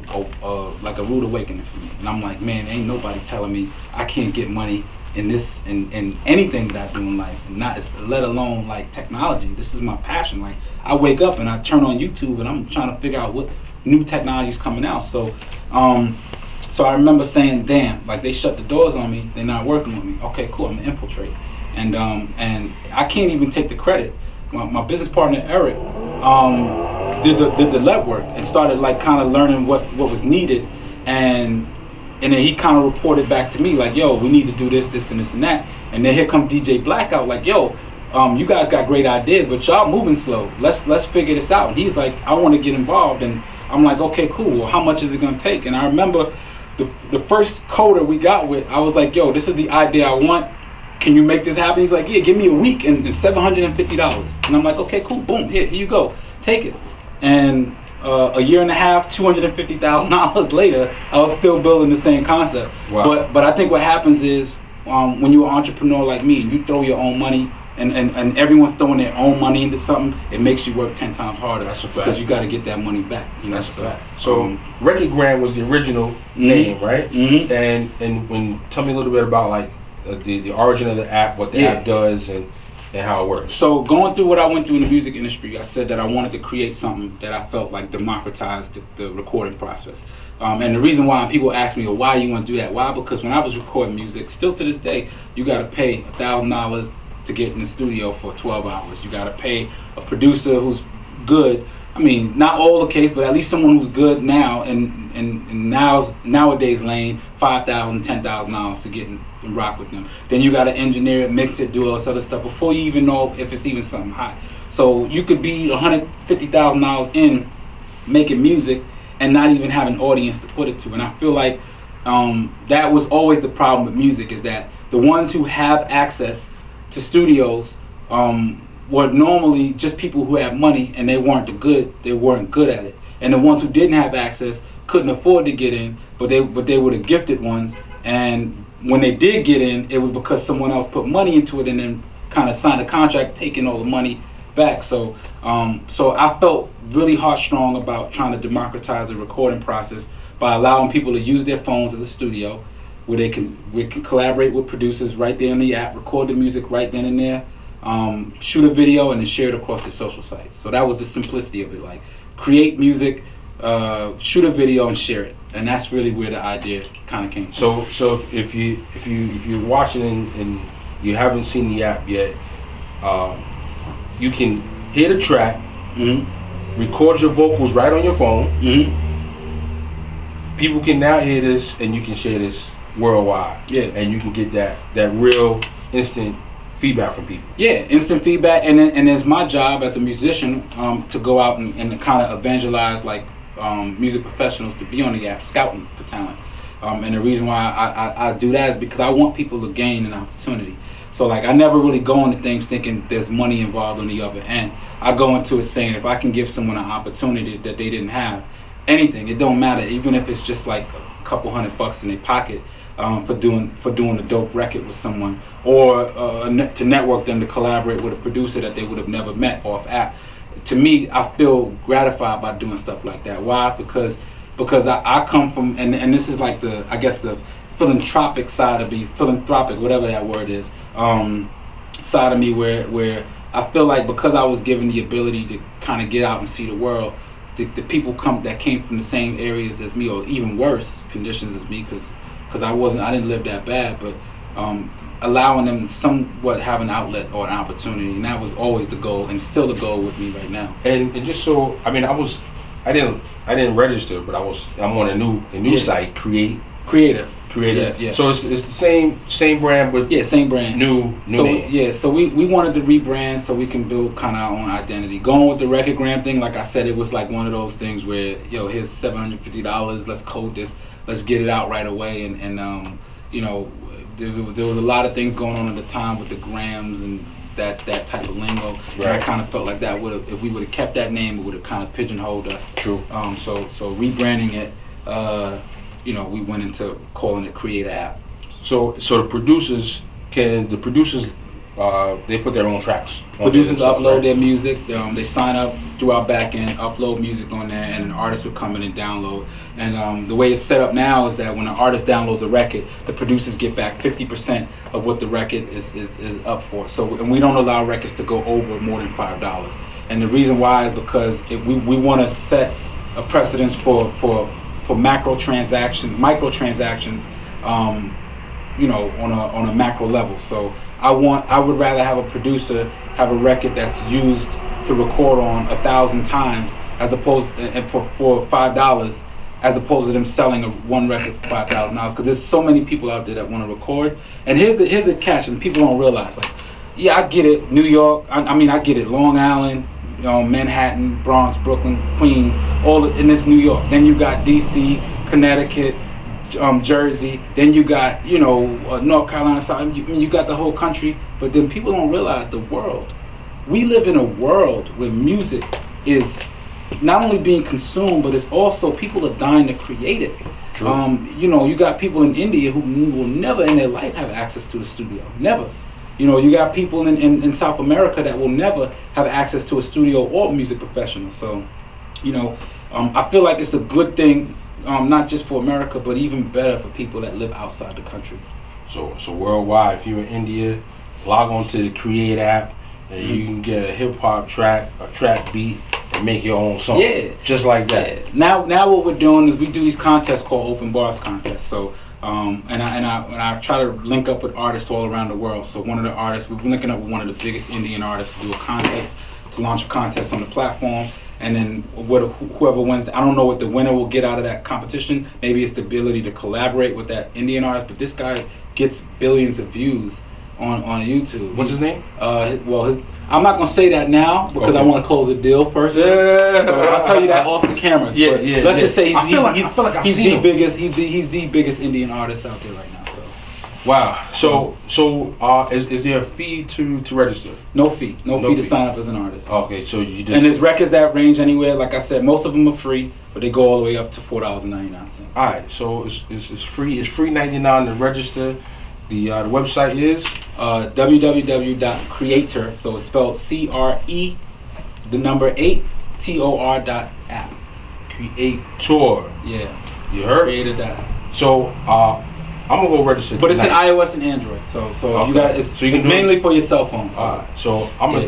rude awakening for me. And I'm like, man, ain't nobody telling me I can't get money in this in anything that I do in life, and let alone like technology. This is my passion. Like I wake up and I turn on YouTube and I'm trying to figure out new technologies coming out. So so I remember saying, damn, like they shut the doors on me, they're not working with me. Okay, cool, I'm gonna infiltrate. And I can't even take the credit. My business partner Eric did the legwork and started like kind of learning what was needed, and then he kind of reported back to me like, yo, we need to do this, this, and this, and that. And then here comes DJ Blackout like, yo, you guys got great ideas, but y'all moving slow. Let's figure this out. And he's like, I want to get involved. And I'm like, okay, cool. Well, how much is it gonna take? And I remember the first coder we got with, I was like, yo, this is the idea I want. Can you make this happen? He's like, yeah, give me a week and $750. And I'm like, okay, cool, boom, here you go, take it. And a year and a half, $250,000 later, I was still building the same concept. Wow. But I think what happens is when you're an entrepreneur like me and you throw your own money and everyone's throwing their own money into something, it makes you work 10 times harder. That's a fact. Because you got to get that money back. You know? That's a fact. So Record was the original name, right? Mm-hmm. And tell me a little bit about like the origin of the app, what the app does, and how it works. So going through what I went through in the music industry, I said that I wanted to create something that I felt like democratized the recording process. And the reason why people ask me, well, why you want to do that? Why? Because when I was recording music, still to this day, you got to pay $1,000 to get in the studio for 12 hours. You got to pay a producer who's good. I mean, not all the case, but at least someone who's good now and nowadays lane $5,000, $10,000 to get in and rock with them. Then you got to engineer it, mix it, do all this other stuff before you even know if it's even something hot. So you could be $150,000 in making music and not even have an audience to put it to. And I feel like that was always the problem with music, is that the ones who have access to studios were normally just people who had money and they weren't good at it. And the ones who didn't have access couldn't afford to get in, but they were the gifted ones. And when they did get in, it was because someone else put money into it and then kind of signed a contract taking all the money back. So I felt really heartstrong about trying to democratize the recording process by allowing people to use their phones as a studio where we can collaborate with producers right there in the app, record the music right then and there, shoot a video, and then share it across the social sites. So that was the simplicity of it, like create music, shoot a video, and share it. And that's really where the idea kind of came from. So if you're watching and you haven't seen the app yet, you can hear the track, record your vocals right on your phone. People can now hear this, and you can share this worldwide. Yeah, and you can get that real instant feedback from people. Yeah, instant feedback, and it's my job as a musician to go out and kind of evangelize like music professionals to be on the app, scouting for talent. And the reason why I do that is because I want people to gain an opportunity. So like I never really go into things thinking there's money involved on the other end. I go into it saying if I can give someone an opportunity that they didn't have, anything, it don't matter, even if it's just like a couple $100 in their pocket for doing a dope record with someone, or to network them to collaborate with a producer that they would have never met off app. To me, I feel gratified by doing stuff like that. Why? Because I come from, and this is like the philanthropic side of me, whatever that word is, side of me where I feel like because I was given the ability to kind of get out and see the world, the people that came from the same areas as me, or even worse conditions as me, because I didn't live that bad, but allowing them to somewhat have an outlet or an opportunity, and that was always the goal, and still the goal with me right now. And just so, I mean, I didn't register, but I'm on a new site, Creator. Yeah. So it's the same brand, but same brand. New name. Yeah, so we wanted to rebrand so we can build kind of our own identity. Going with the Recordgram thing, like I said, it was like one of those things where, here's $750, let's code this, let's get it out right away, and there was a lot of things going on at the time with the grams and that type of lingo. Right. And I kind of felt like that if we would have kept that name, it would have kind of pigeonholed us. True. So rebranding it, we went into calling it Creator App. So the producers they put their own tracks. Producers upload their music. They sign up through our back end, upload music on there, and an artist would come in and download. And the way it's set up now is that when an artist downloads a record, the producers get back 50% of what the record is up for. And we don't allow records to go over more than $5. And the reason why is because we want to set a precedence for microtransactions, you know, on a macro level. So I would rather have a producer have a record that's used to record on 1,000 times as opposed and for $5, as opposed to them selling one record for $5,000. Because there's so many people out there that want to record. And here's the catch, and people don't realize, like, yeah, I get it, New York. I mean, I get it, Long Island, you know, Manhattan, Bronx, Brooklyn, Queens, in this New York. Then you got D.C., Connecticut, Jersey. Then you got, you know, North Carolina. South. You got the whole country. But then people don't realize the world. We live in a world where music is not only being consumed, but it's also people are dying to create it. True. You know, you got people in India who will never in their life have access to the studio. Never. You know, you got people in South America that will never have access to a studio or music professionals. So, you know, I feel like it's a good thing, not just for America, but even better for people that live outside the country. So worldwide, if you're in India, log on to the Create app, and you can get a hip hop track, a trap beat, and make your own song. Yeah, just like that. Yeah. Now what we're doing is we do these contests called open bars contests. So and I try to link up with artists all around the world. So one of the artists, we're linking up with one of the biggest Indian artists to do a contest, to launch a contest on the platform. And then whoever wins, I don't know what the winner will get out of that competition. Maybe it's the ability to collaborate with that Indian artist. But this guy gets billions of views on YouTube. What's his name? I'm not gonna say that now because I want to close the deal first. Yeah. So I'll tell you that off the cameras. Yeah, but yeah. Let's just say he's the biggest. He's the biggest Indian artist out there right now. So. Wow. So is there a fee to register? No fee. No fee to sign up as an artist. Okay, so you just. And there's records that range anywhere. Like I said, most of them are free, but they go all the way up to $4.99. All right. So it's free. It's free $99 to register. The website is www.creator. So it's spelled CRE, the number 8 TOR.app. Creator. Yeah. You heard? Creator.app. So I'm gonna go register. But tonight. it's in iOS and Android. So okay. you got it's mainly for your cell phone. So. All right. So I'm gonna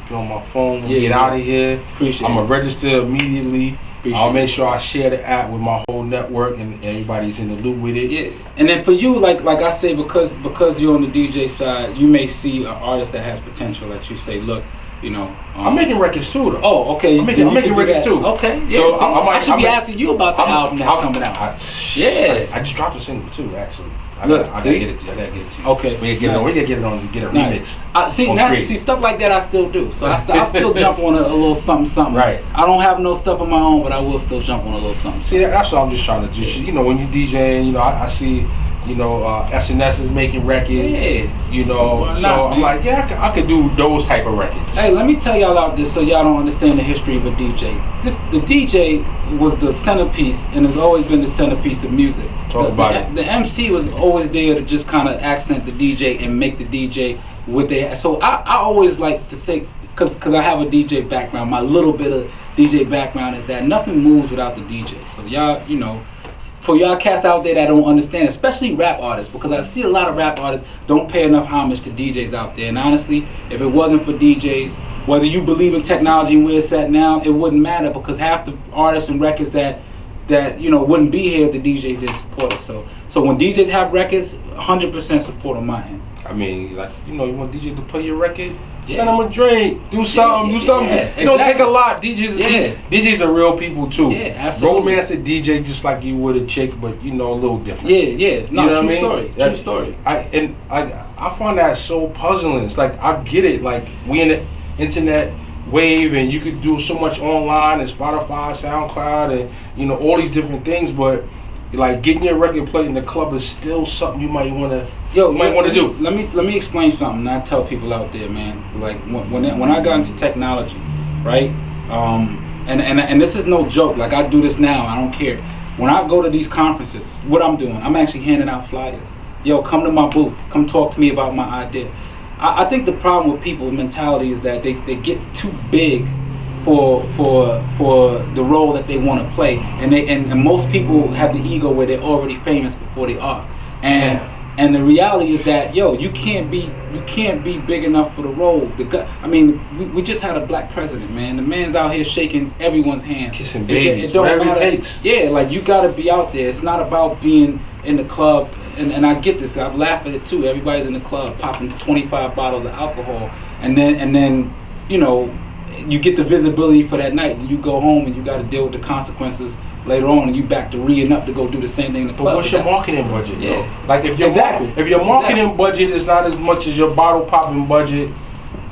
get on my phone. Get out of here. Appreciate I'm it. gonna register immediately. I'll make sure I share the app with my whole network and everybody's in the loop with it. Yeah, and then for you, like I say, because you're on the DJ side, you may see an artist that has potential that you say, look, you know. I'm making records too, though. Oh, okay. I'm making records too. Okay. Yeah, so I should be asking you about the album that's coming out. I just dropped a single too, actually. I gotta get it to you. Okay. We gotta get it on. Get a remix. See stuff like that I still do. So I still jump on a little something. Right. I don't have no stuff of my own, but I will still jump on a little something. See, that's what I'm just trying to do. You know, when you DJing, you know, I see, you know, SNS is making records. Yeah. You know, so I'm like, yeah, I could do those type of records. Hey, let me tell y'all out this so y'all don't understand the history of a DJ. The DJ was the centerpiece and has always been the centerpiece of music. The MC was always there to just kind of accent the DJ and make the DJ what they had. So I always like to say, because I have a DJ background, my little bit of DJ background is that nothing moves without the DJ. So y'all, you know, for y'all cats out there that don't understand, especially rap artists, because I see a lot of rap artists don't pay enough homage to DJs out there. And honestly, if it wasn't for DJs, whether you believe in technology and where it's at now, it wouldn't matter, because half the artists and records that you know wouldn't be here if the DJs didn't support it. So when DJs have records, 100% support on my end. I mean, like, you know, you want DJ to play your record, send them a drink, do something. Yeah, it don't take a lot. DJs are real people too. Yeah, absolutely. Romance a DJ just like you would a chick, but you know, a little different. Yeah. No, you know true story. True story. I find that so puzzling. It's like, I get it. Like, we in the internet wave, and you could do so much online and Spotify, SoundCloud, and you know, all these different things, but like getting your record played in the club is still something you might want to do. Let me explain something. I tell people out there, man. Like when I got into technology, right? And this is no joke. Like, I do this now. I don't care. When I go to these conferences, what I'm doing, I'm actually handing out flyers. Yo, come to my booth. Come talk to me about my idea. I think the problem with people's mentality is that they get too big for the role that they want to play, and most people have the ego where they're already famous before they are, and And the reality is that, yo, you can't be big enough for the role. I mean, we just had a black president, man. The man's out here shaking everyone's hand, kissing babies, it don't whatever matter. it takes. Yeah, like you gotta be out there. It's not about being in the club. And I get this. I laugh at it too. Everybody's in the club popping 25 bottles of alcohol, and then you know, you get the visibility for that night. And you go home and you got to deal with the consequences later on, and you back to re-ing up to go do the same thing in the club. But what's your marketing budget? Yeah, though? Like if your if your marketing budget is not as much as your bottle popping budget,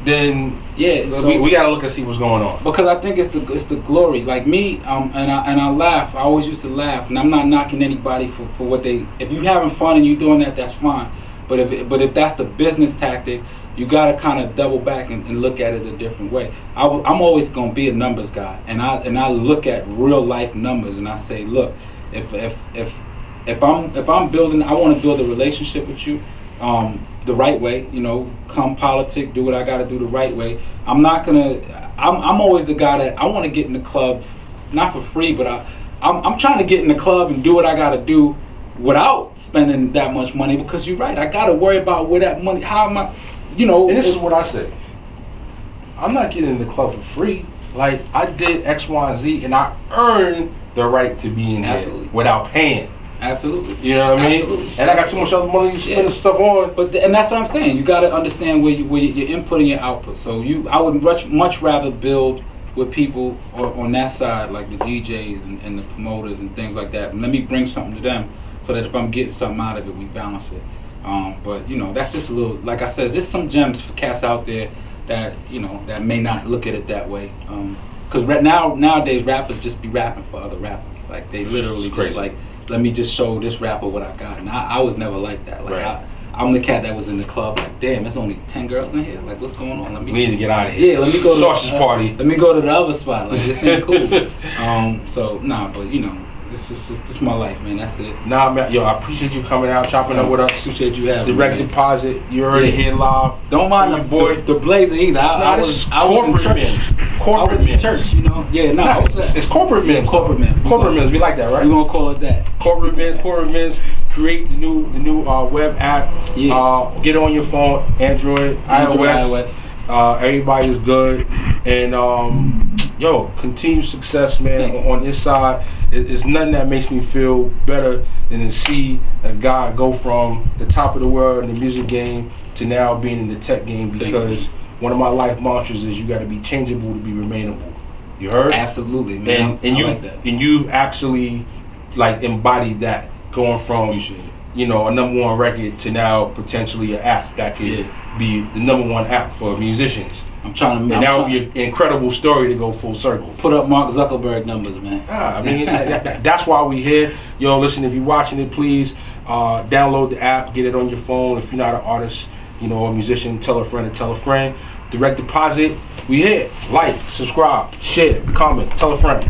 then so we gotta look and see what's going on. Because I think it's the glory. Like me, and I laugh. I always used to laugh, and I'm not knocking anybody for what they. If you having fun and you doing that, that's fine. But if that's the business tactic, you gotta kind of double back and look at it a different way. I'm always gonna be a numbers guy, and I look at real life numbers, and I say, look, if I'm building, I want to build a relationship with you. The right way, you know, come politic, do what I got to do the right way. I'm always the guy that I want to get in the club, not for free, but I'm trying to get in the club and do what I got to do without spending that much money, because you're right, I got to worry about where that money, how am I, you know. And this is what I say, I'm not getting in the club for free. Like, I did X, Y, and Z, and I earned the right to be in there without paying. Absolutely. You know what I mean? Absolutely. And I got too much other money to spend stuff on. And that's what I'm saying. You got to understand where your input and your output. So I would much rather build with people on that side, like the DJs and the promoters and things like that. And let me bring something to them, so that if I'm getting something out of it, we balance it. But you know, that's just a little, like I said, it's just some gems for cats out there that, you know, that may not look at it that way. Because nowadays rappers just be rapping for other rappers. Like they literally just like, let me just show this rapper what I got. And I was never like that. Like I'm the cat that was in the club like, damn, there's only 10 girls in here. Like, what's going on? We need to get out of here. Yeah, let me go to Sausage party. Let me go to the other spot. Like, this ain't cool. So nah, but you know, this is my life, man. That's it. Nah, man. Yo, I appreciate you coming out, chopping up with us. Appreciate you having me. Direct deposit. You're already here live. Don't mind the boy, the blazer either. I was in church. Corporate Mims. Church, you know. Yeah, no. It's corporate Mims. Yeah, corporate Mims. Corporate Mims. We like that, right? We gonna call it that. Corporate Mims. Create the new web app. Yeah. Get it on your phone. Android, iOS. Everybody is good, and yo, continued success, man. On this side, it's nothing that makes me feel better than to see a guy go from the top of the world in the music game to now being in the tech game, because one of my life mantras is you got to be changeable to be remainable. You heard? Absolutely, man. And like that. And you've actually like embodied that, going from a #1 record to now potentially an app that could be the #1 app for musicians. I'm trying to. And that would be an incredible story to go full circle. Put up Mark Zuckerberg numbers, man. I mean, that's why we here. Yo, listen, if you're watching it, please download the app, get it on your phone. If you're not an artist, you know, a musician, tell a friend to tell a friend. Direct deposit, we here. Like, subscribe, share, comment, tell a friend.